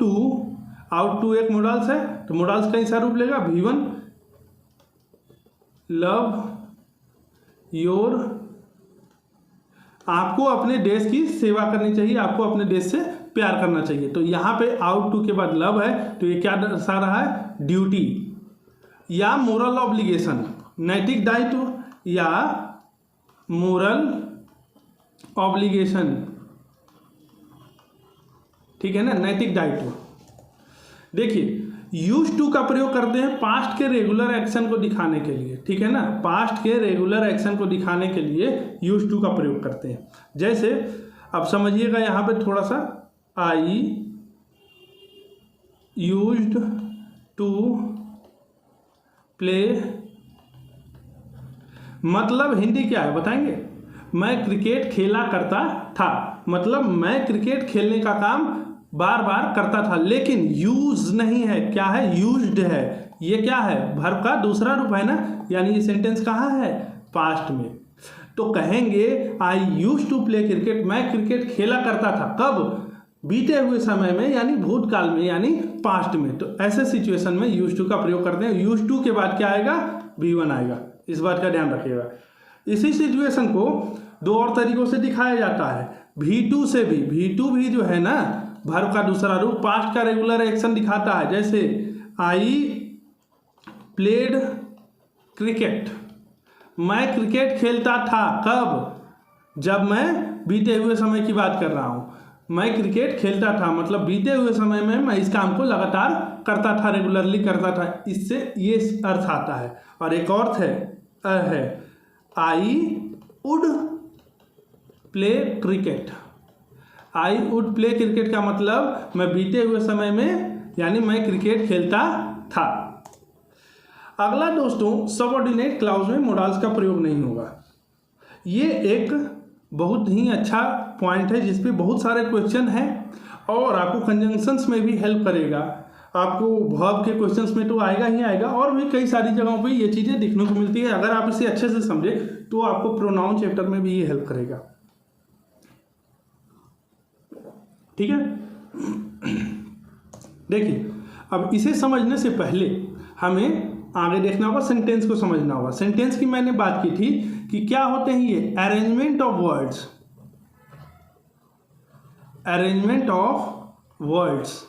टू एक मोडाल्स है, तो मोडाल्स का ऐसा रूप लेगा V1 लव योर। आपको अपने देश की सेवा करनी चाहिए, आपको अपने देश से प्यार करना चाहिए। तो यहाँ पे आउट टू के बाद लव है, तो ये क्या दर्शा रहा है? ड्यूटी या मोरल ऑब्लिगेशन, नैतिक दायित्व या मोरल ऑब्लिगेशन, ठीक है ना, नैतिक दायित्व। देखिए यूज टू का प्रयोग करते हैं पास्ट के रेगुलर एक्शन को दिखाने के लिए, ठीक है ना। पास्ट के रेगुलर एक्शन को दिखाने के लिए यूज टू का प्रयोग करते हैं। जैसे अब समझिएगा यहाँ पे थोड़ा सा, आई यूज्ड टू प्ले, मतलब हिंदी क्या है बताएंगे? मैं क्रिकेट खेला करता था, मतलब मैं क्रिकेट खेलने का काम बार बार करता था। लेकिन यूज नहीं है, क्या है? यूज्ड है। ये क्या है? वर्ब का दूसरा रूप है ना, यानी ये सेंटेंस कहाँ है? पास्ट में। तो कहेंगे आई यूज टू प्ले क्रिकेट, मैं क्रिकेट खेला करता था। कब? बीते हुए समय में, यानी भूतकाल में, यानी पास्ट में। तो ऐसे सिचुएशन में यूज टू का प्रयोग करते हैं। यूज टू के बाद क्या आएगा? V1 आएगा। इस बात का ध्यान रखिएगा। इसी सिचुएशन को दो और तरीकों से दिखाया जाता है। V2 से भी, V2 भी जो है ना वर्ब का दूसरा रूप, पास्ट का रेगुलर एक्शन दिखाता है। जैसे आई प्लेड क्रिकेट, मैं क्रिकेट खेलता था। कब? जब मैं बीते हुए समय की बात कर रहा हूँ। मैं क्रिकेट खेलता था मतलब बीते हुए समय में मैं इस काम को लगातार करता था, रेगुलरली करता था। इससे ये अर्थ आता है। और एक और है I would play cricket. I would play cricket का मतलब मैं बीते हुए समय में, यानी मैं क्रिकेट खेलता था। अगला दोस्तों, सबऑर्डिनेट क्लाउज में मोडाल्स का प्रयोग नहीं होगा। ये एक बहुत ही अच्छा पॉइंट है जिस पे बहुत सारे क्वेश्चन हैं और आपको कंजंक्शंस में भी हेल्प करेगा। आपको वर्ब के क्वेश्चंस में तो आएगा ही आएगा, और भी कई सारी जगहों पे ये चीज़ें देखने को मिलती है। अगर आप इसे अच्छे से समझे तो आपको प्रोनाउन चैप्टर में भी ये हेल्प करेगा। ठीक है, देखिए अब इसे समझने से पहले हमें आगे देखना होगा, सेंटेंस को समझना होगा। सेंटेंस की मैंने बात की थी कि क्या होते हैं ये, arrangement of words. Arrangement of words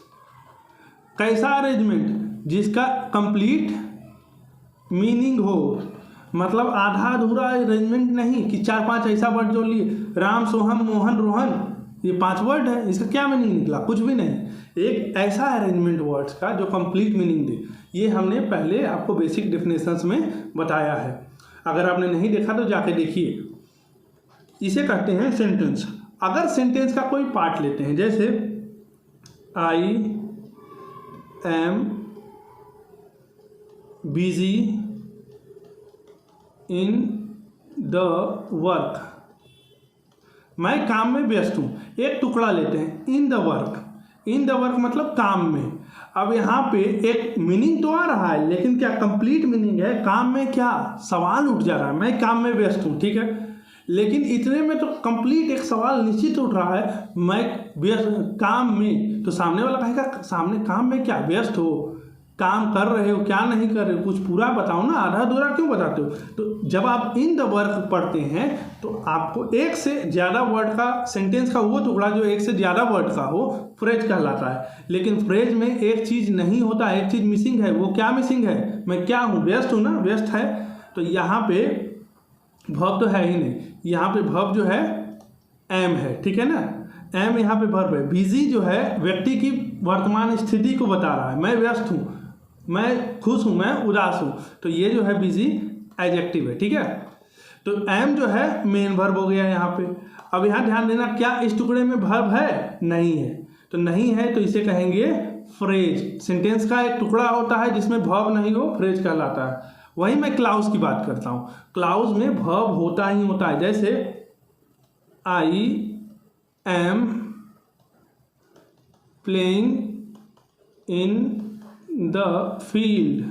कैसा अरेंजमेंट, जिसका कंप्लीट मीनिंग हो, मतलब आधा अधूरा अरेंजमेंट नहीं कि 4-5 ऐसा वर्ड जोड़ लिए, राम सोहम मोहन रोहन, ये 5 वर्ड है, इसका क्या मीनिंग निकला, कुछ भी नहीं। एक ऐसा अरेंजमेंट वर्ड्स का जो कंप्लीट मीनिंग दे, ये हमने पहले आपको बेसिक डेफिनेशंस में बताया है। अगर आपने नहीं देखा तो जाके देखिए। इसे कहते हैं सेंटेंस। अगर सेंटेंस का कोई पार्ट लेते हैं, जैसे I am busy in the work, मैं काम में व्यस्त हूँ। एक टुकड़ा लेते हैं, in the work. In the work मतलब काम में। अब यहाँ पे एक मीनिंग तो आ रहा है, लेकिन क्या कंप्लीट मीनिंग है, काम में क्या, सवाल उठ जा रहा है, मैं काम में व्यस्त हूँ, ठीक है, लेकिन इतने में तो कंप्लीट एक सवाल निश्चित उठ रहा है, मैं व्यस्त काम में, तो सामने वाला कहेगा सामने काम में क्या व्यस्त हो, काम कर रहे हो, क्या नहीं कर रहे हो, कुछ पूरा बताओ ना, आधा अधूरा क्यों बताते हो। तो जब आप इन द वर्क पढ़ते हैं तो आपको एक से ज़्यादा वर्ड का, सेंटेंस का वो टुकड़ा जो एक से ज़्यादा वर्ड का हो, फ्रेज कहलाता है। लेकिन फ्रेज में एक चीज़ नहीं होता, एक चीज़ मिसिंग है। वो क्या मिसिंग है, मैं क्या हूँ, व्यस्त हूँ ना, व्यस्त है। तो यहाँ पे वर्ब तो है ही नहीं, यहाँ पे वर्ब जो है एम है, ठीक है ना, एम यहाँ पे वर्ब है। बिजी जो है व्यक्ति की वर्तमान स्थिति को बता रहा है, मैं व्यस्त हूँ, मैं खुश हूँ, मैं उदास हूँ, तो ये जो है बिजी एडजेक्टिव है, ठीक है। तो एम जो है मेन वर्ब हो गया यहाँ पे। अब यहाँ ध्यान देना, क्या इस टुकड़े में वर्ब है, नहीं है, तो नहीं है तो इसे कहेंगे फ्रेज। सेंटेंस का एक टुकड़ा होता है जिसमें वर्ब नहीं हो, फ्रेज कहलाता है। वही मैं क्लाउज की बात करता हूँ, क्लाउज में वर्ब होता ही होता है। जैसे I am playing in the field.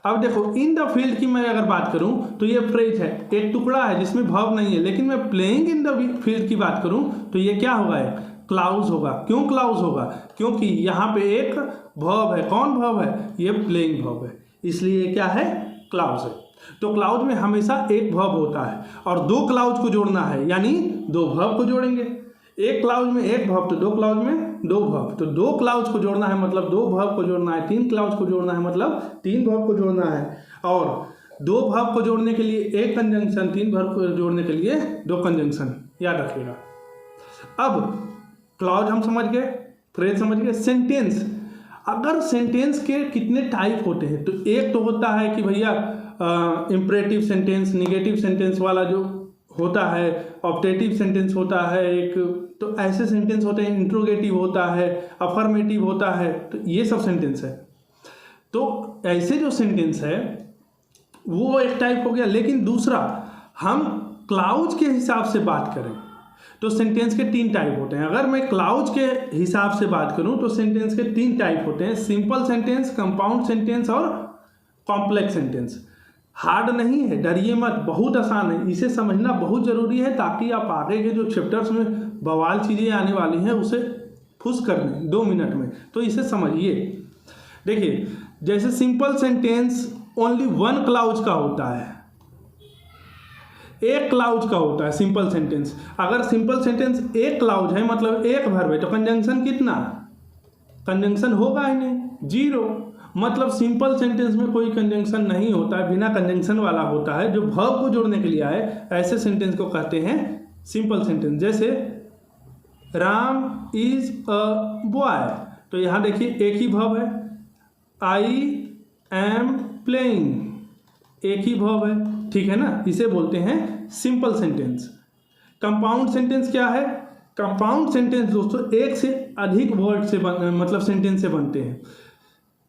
अब देखो, इन द फील्ड की मैं अगर बात करूं तो ये फ्रेज है, एक टुकड़ा है जिसमें वर्ब नहीं है। लेकिन मैं प्लेइंग इन द फील्ड की बात करूं तो ये क्या होगा, क्लाउज होगा। क्यों क्लाउज होगा, क्योंकि यहाँ पे एक वर्ब है। कौन वर्ब है, ये प्लेइंग वर्ब है, इसलिए क्या है, क्लाउज है। तो क्लाउज में हमेशा एक वर्ब होता है और 2 क्लाउज को जोड़ना है, यानी 2 वर्ब को जोड़ेंगे। एक क्लाउज में एक वर्ब तो 2 क्लाउज में 2 वर्ब, तो 2 क्लाउज को जोड़ना है मतलब 2 वर्ब को जोड़ना है, 3 क्लाउज को जोड़ना है मतलब 3 वर्ब को जोड़ना है। और 2 वर्ब को जोड़ने के लिए एक कंजंक्शन, 3 वर्ब को जोड़ने के लिए 2 कंजंक्शन, याद रखिएगा। अब क्लाउज हम समझ गए, फ्रेज समझ गए। सेंटेंस, अगर सेंटेंस के कितने टाइप होते हैं, तो एक तो होता है कि भैया इम्परेटिव सेंटेंस, निगेटिव सेंटेंस वाला जो होता है, ऑप्टेटिव सेंटेंस होता है एक, तो ऐसे सेंटेंस होते हैं, इंट्रोगेटिव होता है, अफर्मेटिव होता है, तो ये सब सेंटेंस है। तो ऐसे जो सेंटेंस है वो एक टाइप हो गया। लेकिन दूसरा, हम क्लाउज के हिसाब से बात करें तो सेंटेंस के 3 टाइप होते हैं। अगर मैं क्लाउज के हिसाब से बात करूं तो सेंटेंस के 3 टाइप होते हैं, सिंपल सेंटेंस, कंपाउंड सेंटेंस और कॉम्प्लेक्स सेंटेंस। हार्ड नहीं है, डरिए मत, बहुत आसान है। इसे समझना बहुत ज़रूरी है ताकि आप आगे के जो चैप्टर्स में बवाल चीज़ें आने वाली हैं उसे फुस कर लें 2 मिनट में। तो इसे समझिए। देखिए, जैसे सिंपल सेंटेंस ओनली 1 क्लाउज का होता है, एक क्लाउज का होता है सिंपल सेंटेंस। अगर सिंपल सेंटेंस एक क्लाउज है मतलब एक वर्ब है, तो कंजंक्शन कितना, कंजंक्शन होगा ही नहीं, 0। मतलब सिंपल सेंटेंस में कोई कंजंक्शन नहीं होता है, बिना कंजंक्शन वाला होता है जो वर्ब को जोड़ने के लिए आए। ऐसे सेंटेंस को कहते हैं सिंपल सेंटेंस। जैसे राम इज अ बॉय, तो यहाँ देखिए एक ही वर्ब है। आई एम प्लेइंग, एक ही वर्ब है, ठीक है ना, इसे बोलते हैं सिंपल सेंटेंस। कंपाउंड सेंटेंस क्या है, कंपाउंड सेंटेंस दोस्तों एक से अधिक वर्ड से मतलब सेंटेंस से बनते हैं।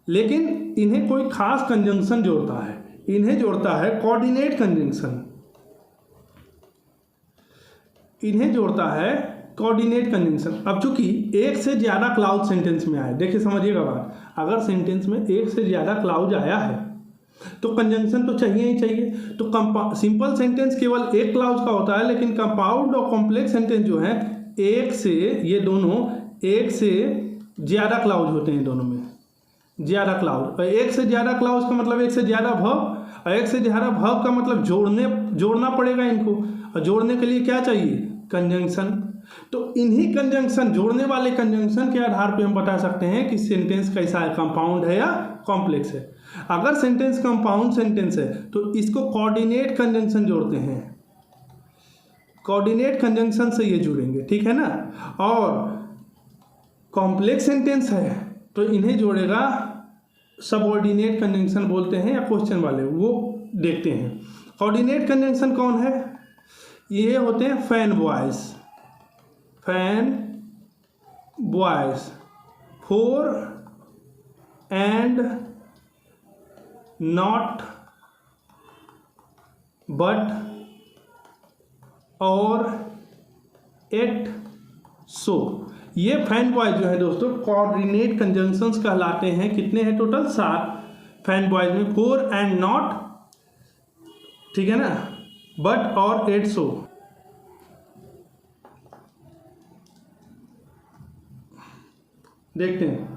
लेकिन इन्हें कोई खास कंजंक्शन जोड़ता है, इन्हें जोड़ता है कोऑर्डिनेट कंजंक्शन, इन्हें जोड़ता है कोऑर्डिनेट कंजंक्शन। अब चूंकि एक से ज़्यादा क्लाउज सेंटेंस में आए, देखिए समझिएगा बात, अगर सेंटेंस में एक से ज़्यादा क्लाउज आया है तो कंजंक्शन तो चाहिए ही चाहिए। तो सिंपल सेंटेंस केवल एक क्लाउज का होता है, लेकिन कंपाउंड और कॉम्प्लेक्स सेंटेंस जो है एक से, ये दोनों एक से ज़्यादा क्लाउज होते हैं, दोनों में ज़्यादा क्लाउज। एक से ज़्यादा क्लाउज का मतलब एक से ज़्यादा वर्ब, और एक से ज़्यादा वर्ब का मतलब जोड़ना पड़ेगा इनको, और जोड़ने के लिए क्या चाहिए, कंजंक्शन। तो इन्हीं कंजंक्शन, जोड़ने वाले कंजंक्शन के आधार पे हम बता सकते हैं कि सेंटेंस कैसा है, कंपाउंड है या कॉम्प्लेक्स है। अगर सेंटेंस कंपाउंड सेंटेंस है तो इसको कोऑर्डिनेट कंजंक्शन जोड़ते हैं, कोऑर्डिनेट कंजंक्शन से ये जुड़ेंगे, ठीक है ना। और कॉम्प्लेक्स सेंटेंस है तो इन्हें जोड़ेगा सबऑर्डिनेट कंजंक्शन बोलते हैं, या क्वेश्चन वाले, वो देखते हैं। कोऑर्डिनेट कंजंक्शन कौन है, ये होते हैं fan boys, fan boys, for and not, but, और, एट, सो। ये फैन बॉयज जो है दोस्तों कोऑर्डिनेट कंजंक्शंस कहलाते हैं। कितने हैं टोटल, 7 फैन बॉयज में, फॉर एंड नॉट, ठीक है ना, बट, और, एट, सो। देखते हैं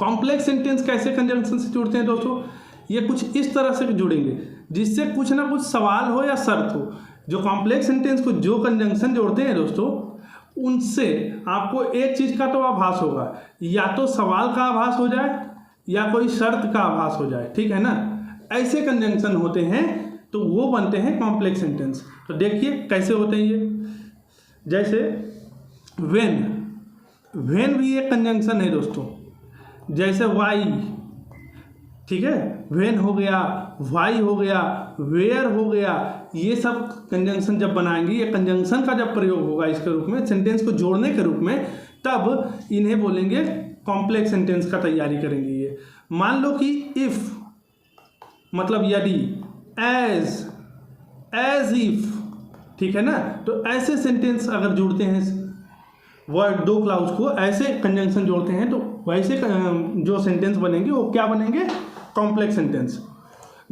कॉम्प्लेक्स सेंटेंस कैसे कंजंक्शन से जुड़ते हैं दोस्तों। ये कुछ इस तरह से जुड़ेंगे जिससे कुछ ना कुछ सवाल हो या शर्त हो। जो कॉम्प्लेक्स सेंटेंस को जो कंजंक्शन जोड़ते हैं दोस्तों, उनसे आपको एक चीज़ का तो आभास होगा, या तो सवाल का आभास हो जाए या कोई शर्त का आभास हो जाए, ठीक है ना। ऐसे कंजंक्शन होते हैं तो वो बनते हैं कॉम्प्लेक्स सेंटेंस। तो देखिए कैसे होते हैं ये, जैसे व्हेन, व्हेन भी एक कंजंक्शन है दोस्तों, जैसे वाई, ठीक है, व्हेन हो गया, वाई हो गया, वेयर हो गया, ये सब कंजंक्शन जब बनाएंगे, ये कंजंक्शन का जब प्रयोग होगा इसके रूप में, सेंटेंस को जोड़ने के रूप में, तब इन्हें बोलेंगे कॉम्प्लेक्स सेंटेंस का तैयारी करेंगे ये। मान लो कि इफ मतलब यदि, एज इफ, ठीक है ना। तो ऐसे सेंटेंस अगर जोड़ते हैं वर्ड, दो क्लाउज को ऐसे कंजंक्शन जोड़ते हैं, तो वैसे जो सेंटेंस बनेंगे वो क्या बनेंगे, कॉम्प्लेक्स सेंटेंस।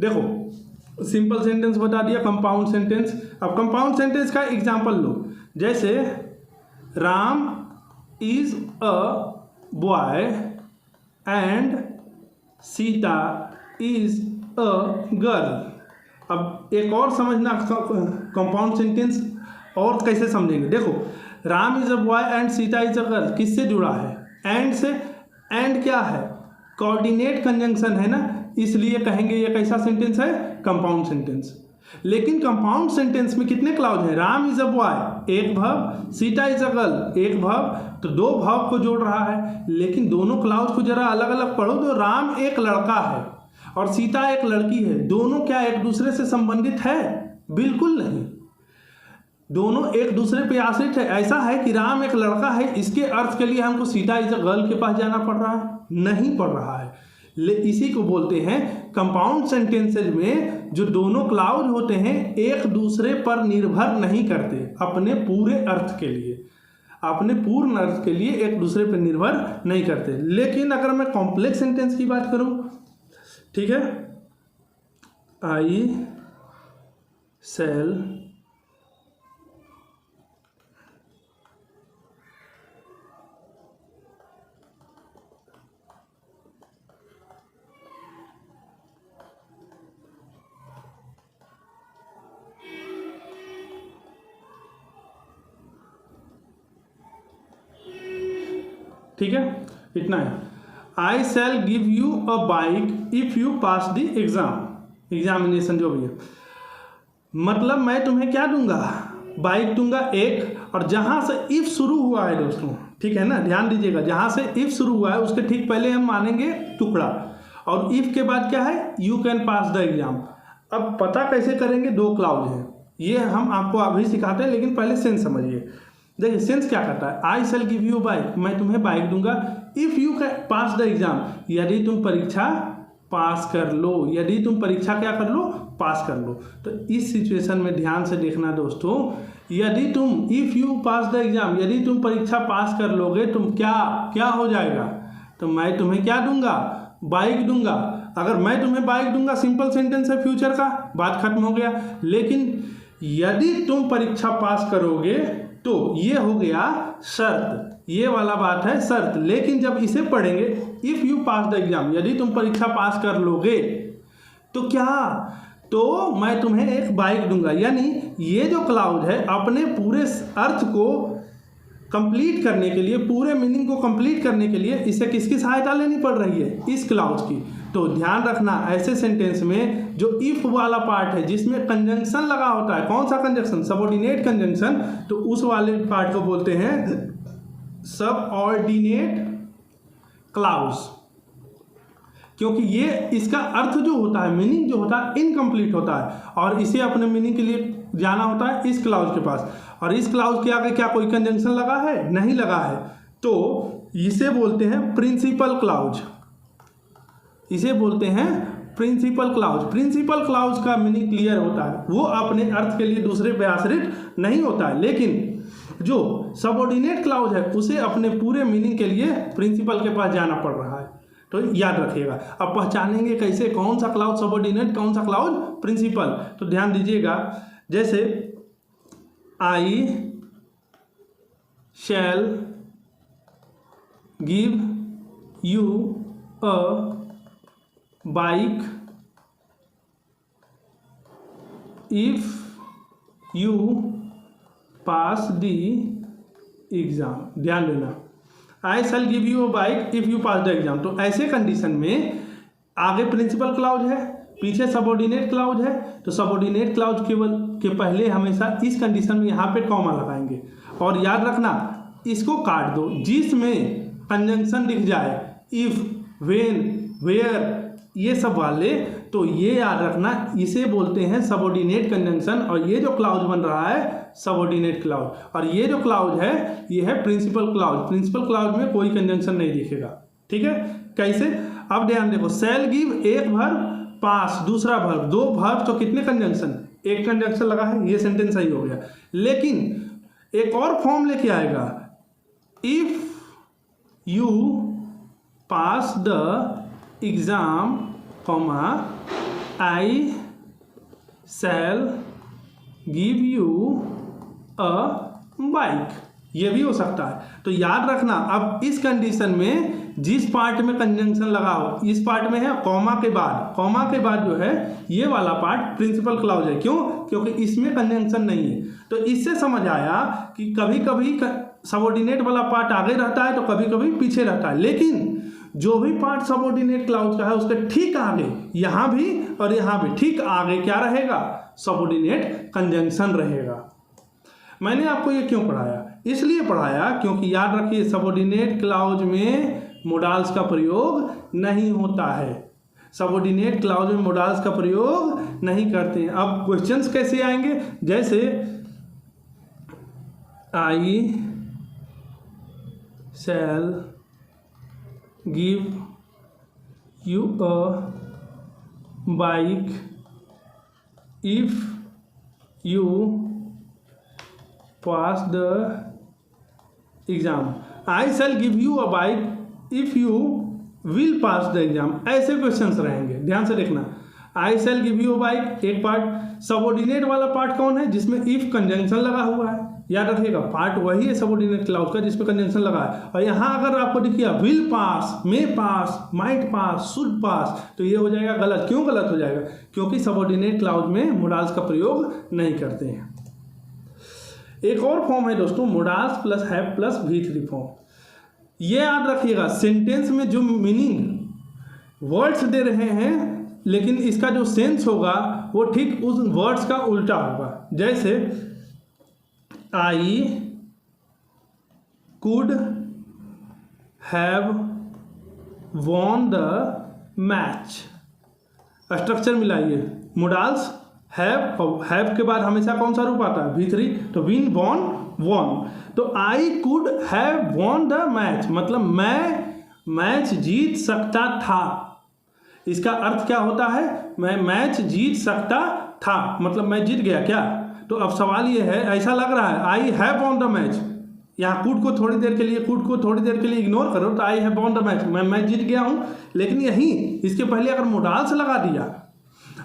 देखो सिंपल सेंटेंस बता दिया, कंपाउंड सेंटेंस। अब कंपाउंड सेंटेंस का एग्जांपल लो, जैसे Ram is a boy and Sita is a girl. अब एक और समझना कंपाउंड सेंटेंस और कैसे समझेंगे। देखो Ram is a boy and Sita is a girl, किससे जुड़ा है, एंड से। एंड क्या है, कोऑर्डिनेट कंजंक्शन है ना, इसलिए कहेंगे ये कैसा सेंटेंस है, कंपाउंड सेंटेंस। लेकिन कंपाउंड सेंटेंस में कितने क्लाउज हैं, राम इज अ बॉय एक verb, Sita is a girl एक वर्ब, तो दो वर्ब को जोड़ रहा है। लेकिन दोनों क्लाउज को जरा अलग अलग पढ़ो तो राम एक लड़का है और सीता एक लड़की है, दोनों क्या एक दूसरे से संबंधित है, बिल्कुल नहीं, दोनों एक दूसरे पे आश्रित है। ऐसा है कि राम एक लड़का है, इसके अर्थ के लिए हमको सीता इज अ गर्ल के पास जाना पड़ रहा है, नहीं पड़ रहा है। इसी को बोलते हैं कंपाउंड सेंटेंसेज में जो दोनों क्लाउज होते हैं एक दूसरे पर निर्भर नहीं करते, अपने पूरे अर्थ के लिए, अपने पूर्ण अर्थ के लिए एक दूसरे पर निर्भर नहीं करते। लेकिन अगर मैं कॉम्प्लेक्स सेंटेंस की बात करूं, ठीक है, आई सेल ठीक है, इतना है। I shall give you a bike if you pass the exam, examination जो भी है, मतलब मैं तुम्हें क्या दूंगा, बाइक दूंगा एक, और जहां से इफ शुरू हुआ है दोस्तों, ठीक है ना, ध्यान दीजिएगा, जहां से इफ शुरू हुआ है उसके ठीक पहले हम मानेंगे टुकड़ा, और इफ के बाद क्या है, you can pass the exam. अब पता कैसे करेंगे, दो क्लाउज है, ये हम आपको अभी सिखाते हैं, लेकिन पहले सेंस समझिए। देखिए सेंस क्या करता है, I shall give you bike, मैं तुम्हें बाइक दूंगा if you pass the exam, यदि तुम परीक्षा पास कर लो, यदि तुम परीक्षा क्या कर लो, पास कर लो। तो इस सिचुएशन में ध्यान से देखना दोस्तों, यदि तुम if you pass the exam, यदि तुम परीक्षा पास कर लोगे तुम क्या हो जाएगा, तो मैं तुम्हें क्या दूंगा, बाइक दूंगा। अगर मैं तुम्हें बाइक दूंगा सिंपल सेंटेंस है फ्यूचर का, बात खत्म हो गया। लेकिन यदि तुम परीक्षा पास करोगे तो ये हो गया शर्त, ये वाला बात है शर्त। लेकिन जब इसे पढ़ेंगे if you pass the exam, यदि तुम परीक्षा पास कर लोगे तो क्या, तो मैं तुम्हें एक बाइक दूंगा। यानी ये जो क्लाउज है अपने पूरे अर्थ को कंप्लीट करने के लिए, पूरे मीनिंग को कंप्लीट करने के लिए इसे किसकी सहायता लेनी पड़ रही है, इस क्लाउज की। तो ध्यान रखना ऐसे सेंटेंस में जो इफ वाला पार्ट है जिसमें कंजंक्शन लगा होता है, कौन सा कंजंक्शन, सबऑर्डिनेट कंजंक्शन, तो उस वाले पार्ट को बोलते हैं सबऑर्डिनेट क्लाउज। क्योंकि ये इसका अर्थ जो होता है, मीनिंग जो होता है इनकम्प्लीट होता है और इसे अपने मीनिंग के लिए जाना होता है इस क्लाउज के पास। और इस क्लाउज के आगे क्या कोई कंजंक्शन लगा है, नहीं लगा है, तो इसे बोलते हैं प्रिंसिपल क्लाउज, इसे बोलते हैं प्रिंसिपल क्लाउज। प्रिंसिपल क्लाउज का मीनिंग क्लियर होता है, वो अपने अर्थ के लिए दूसरे पे आश्रित नहीं होता है। लेकिन जो सबऑर्डिनेट क्लाउज है उसे अपने पूरे मीनिंग के लिए प्रिंसिपल के पास जाना पड़ रहा है। तो याद रखिएगा। अब पहचानेंगे कैसे, कौन सा क्लाउज सबऑर्डिनेट, कौन सा क्लाउज प्रिंसिपल। तो ध्यान दीजिएगा, जैसे I shall give you a bike if you pass the exam. ध्यान देना, I shall give you a bike if you pass the exam. तो ऐसे कंडीशन में आगे प्रिंसिपल क्लाउज है, पीछे सबऑर्डिनेट क्लाउज है, तो सबऑर्डिनेट क्लाउज केवल के पहले हमेशा इस कंडीशन में यहाँ पे कॉमा लगाएंगे। और याद रखना इसको काट दो, जिसमें कंजंक्शन दिख जाए इफ, व्हेन, वेयर, ये सब वाले, तो ये याद रखना इसे बोलते हैं सबऑर्डिनेट कंजंक्शन। और ये जो क्लाउज बन रहा है सबऑर्डिनेट क्लाउज, और ये जो क्लाउज है ये है प्रिंसिपल क्लाउज। प्रिंसिपल क्लाउज में कोई कंजंक्शन नहीं दिखेगा। ठीक है, कैसे, अब ध्यान देखो, शैल गिव एक वर्ब, पास दूसरा वर्ब, दो वर्ब, तो कितने कंजंक्शन, एक कंजंक्शन लगा है, ये सेंटेंस सही हो गया। लेकिन एक और फॉर्म लेके आएगा, if you pass the exam comma I shall give you a bike, ये भी हो सकता है। तो याद रखना, अब इस कंडीशन में जिस पार्ट में कंजंक्शन लगा हो, इस पार्ट में है कॉमा के बाद, कॉमा के बाद जो है ये वाला पार्ट प्रिंसिपल क्लाउज है। क्यों, क्योंकि इसमें कंजंक्शन नहीं है। तो इससे समझ आया कि कभी कभी सबऑर्डिनेट वाला पार्ट आगे रहता है तो कभी कभी पीछे रहता है। लेकिन जो भी पार्ट सबऑर्डिनेट क्लाउज का है उसके ठीक आगे, यहाँ भी और यहाँ भी ठीक आगे क्या रहेगा, सबऑर्डिनेट कंजंक्शन रहेगा। मैंने आपको ये क्यों पढ़ाया, इसलिए पढ़ाया क्योंकि याद रखिए सबऑर्डिनेट क्लाउज में मोडाल्स का प्रयोग नहीं होता है। सबऑर्डिनेट क्लाउज में मोडाल्स का प्रयोग नहीं करते हैं। अब क्वेश्चंस कैसे आएंगे, जैसे I shall give you a bike if you pass the exam, I shall give you a bike if you will pass the exam. ऐसे क्वेश्चंस रहेंगे, ध्यान से देखना। I shall give you a bike एक part, subordinate वाला part कौन है, जिसमें इफ कंजंक्शन लगा हुआ है। याद रखिएगा, पार्ट वही है सबऑर्डिनेट क्लाउज का जिसमें कंजंक्शन लगा है। और यहाँ अगर आपको दिखिए will pass, may pass, might pass, should pass, तो ये हो जाएगा गलत। क्यों गलत हो जाएगा, क्योंकि सबऑर्डिनेट क्लाउज में मोडाल्स का प्रयोग नहीं करते हैं। एक और फॉर्म है दोस्तों, modals plus have plus V3 form. ये याद रखिएगा, सेंटेंस में जो मीनिंग वर्ड्स दे रहे हैं लेकिन इसका जो सेंस होगा वो ठीक उस वर्ड्स का उल्टा होगा। जैसे I could have won the match. Structure मिलाइए, मोडाल्स हैव के बाद हमेशा कौन सा रूप आता है, V3, तो विन, वॉन, वॉन। तो I could have won the match, मतलब मैं मैच जीत सकता था। इसका अर्थ क्या होता है, मैं मैच जीत सकता था मतलब मैं जीत गया क्या। तो अब सवाल ये है, ऐसा लग रहा है I have won the match, यहाँ कूड को थोड़ी देर के लिए इग्नोर करो तो I have won the match, मैं मैच जीत गया हूँ। लेकिन यहीं इसके पहले अगर मोडाल्स लगा दिया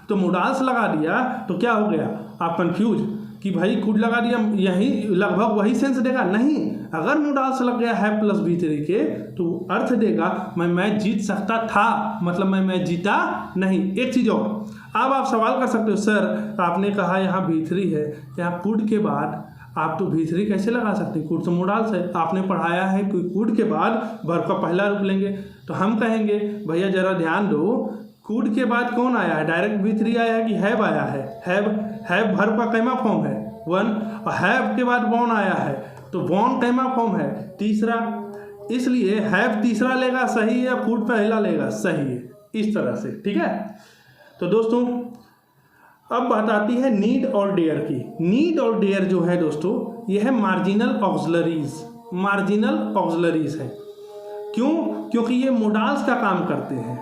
तो मोडाल्स लगा दिया तो क्या हो गया, आप कंफ्यूज कि भाई कूड लगा दिया, यही लगभग वही सेंस देगा नहीं। अगर मोडाल्स लग गया है प्लस V3 के तो अर्थ देगा मैं मैच जीत सकता था मतलब मैं मैच जीता नहीं। एक चीज़ और, अब आप सवाल कर सकते हो सर आपने कहा यहाँ V3 है, यहाँ कूड के बाद आप तो V3 कैसे लगा सकते हैं, कूड तो मोडाल्स है। आपने पढ़ाया है कि कूड के बाद वर्ब का पहला रूप लेंगे, तो हम कहेंगे भैया जरा ध्यान दो, कूड के बाद कौन आया है, डायरेक्ट V3 आया है कि हैव आया है। हैव वर्ब का कैमा फॉर्म है 1, और हैव के बाद वॉन आया है तो वॉन कैमा फॉर्म है तीसरा, इसलिए हैव तीसरा लेगा सही है, कूड पहला लेगा सही है, इस तरह से। ठीक है, तो दोस्तों अब बात आती है नीड और डेयर की। नीड और डेयर जो है दोस्तों ये है मार्जिनल ऑक्सिलरीज है। क्यों, क्योंकि ये मोडाल्स का काम करते हैं।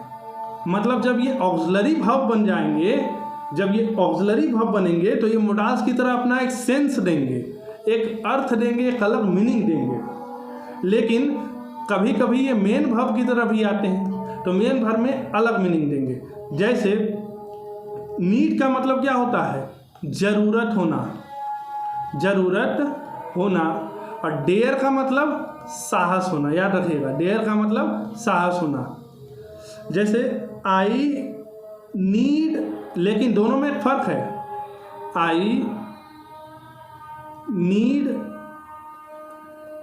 मतलब जब ये ऑक्सिलरी वर्ब बन जाएंगे, जब ये ऑक्सिलरी वर्ब बनेंगे तो ये मोडाल्स की तरह अपना एक सेंस देंगे, एक अर्थ देंगे, एक अलग मीनिंग देंगे। लेकिन कभी कभी ये मेन वर्ब की तरह भी आते हैं तो मेन वर्ब में अलग मीनिंग देंगे। जैसे नीड का मतलब क्या होता है, जरूरत होना, और डेयर का मतलब साहस होना। याद रखिएगा, डेयर का मतलब साहस होना। जैसे आई नीड, लेकिन दोनों में एक फर्क है। आई नीड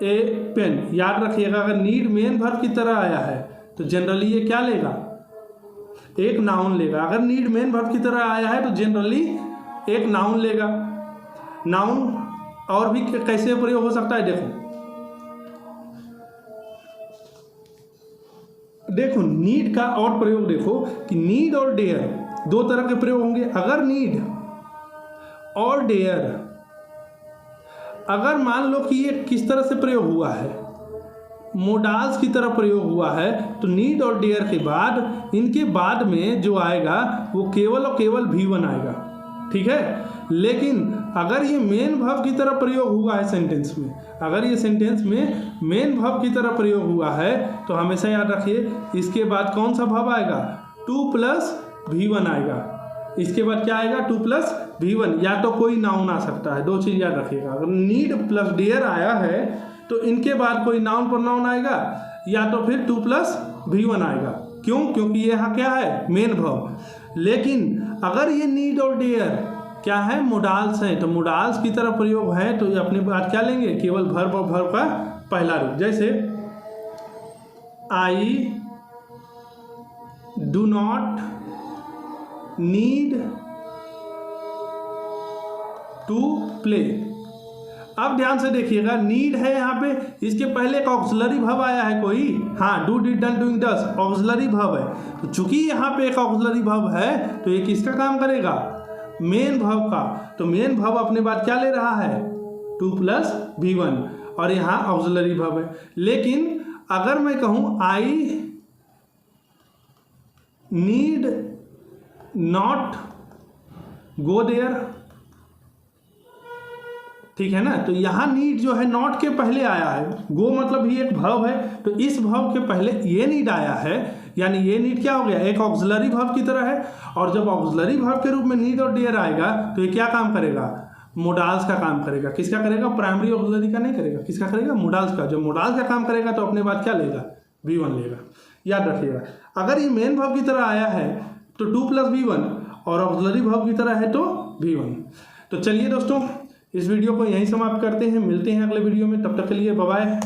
ए पेन, याद रखिएगा अगर नीड मेन वर्ब की तरह आया है तो जनरली ये क्या लेगा, एक नाउन लेगा। अगर नीड मेन वर्ब की तरह आया है तो जनरली एक नाउन लेगा। नाउन और भी कैसे प्रयोग हो सकता है, देखो नीड का और प्रयोग देखो कि नीड और डेयर दो तरह के प्रयोग होंगे। अगर नीड और डेयर, अगर मान लो कि ये किस तरह से प्रयोग हुआ है, मोडाल्स की तरह प्रयोग हुआ है, तो नीड और डेयर के बाद इनके बाद में जो आएगा वो केवल और केवल V1 आएगा। ठीक है, लेकिन अगर ये मेन वर्ब की तरह प्रयोग हुआ है सेंटेंस में, अगर ये सेंटेंस में मेन वर्ब की तरह प्रयोग हुआ है तो हमेशा याद रखिए इसके बाद कौन सा वर्ब आएगा, 2 + V1 आएगा। इसके बाद क्या आएगा, 2 + V1, या तो कोई नाउन आ सकता है। दो चीज़ याद रखिएगा, अगर नीड प्लस डेयर आया है तो इनके बाद कोई नाउन प्रोनाउन आएगा या तो फिर 2 + V1 आएगा। क्यों, क्योंकि ये यहाँ क्या है, मेन वर्ब। लेकिन अगर ये नीड और डेयर क्या है, मोडाल्स हैं, तो मोडाल्स की तरह प्रयोग है तो ये अपने बात क्या लेंगे, केवल वर्ब और वर्ब का पहला रूप। जैसे I do not need to play. अब ध्यान से देखिएगा, नीड है यहाँ पे, इसके पहले एक ऑक्सिलरी वर्ब आया है कोई, हाँ, do did done doing does auxiliary verb है। तो चूंकि यहाँ पे एक ऑक्सिलरी वर्ब है तो ये किसका काम करेगा, मेन वर्ब का। तो मेन वर्ब अपने बाद क्या ले रहा है, 2 + V1, और यहाँ ऑक्सिलरी वर्ब है। लेकिन अगर मैं कहूँ I need not go there, ठीक है ना, तो यहाँ नीड जो है नॉट के पहले आया है, गो मतलब ही एक वर्ब है, तो इस वर्ब के पहले ये नीड आया है, यानी ये नीड क्या हो गया, एक ऑक्सिलरी वर्ब की तरह है। और जब ऑक्सिलरी वर्ब के रूप में नीड और डेयर आएगा तो ये क्या काम करेगा, मोडाल्स का काम करेगा। किसका करेगा, प्राइमरी ऑक्सिलरी का नहीं करेगा, किसका करेगा, मोडाल्स का। जब मोडाल्स का काम करेगा तो अपने बाद क्या लेगा, V1 लेगा। याद रखिएगा, अगर ये मेन वर्ब की तरह आया है तो 2 + V1, और ऑक्सिलरी वर्ब की तरह है तो V1। तो चलिए दोस्तों, इस वीडियो को यहीं समाप्त करते हैं, मिलते हैं अगले वीडियो में, तब तक के लिए बाय बाय।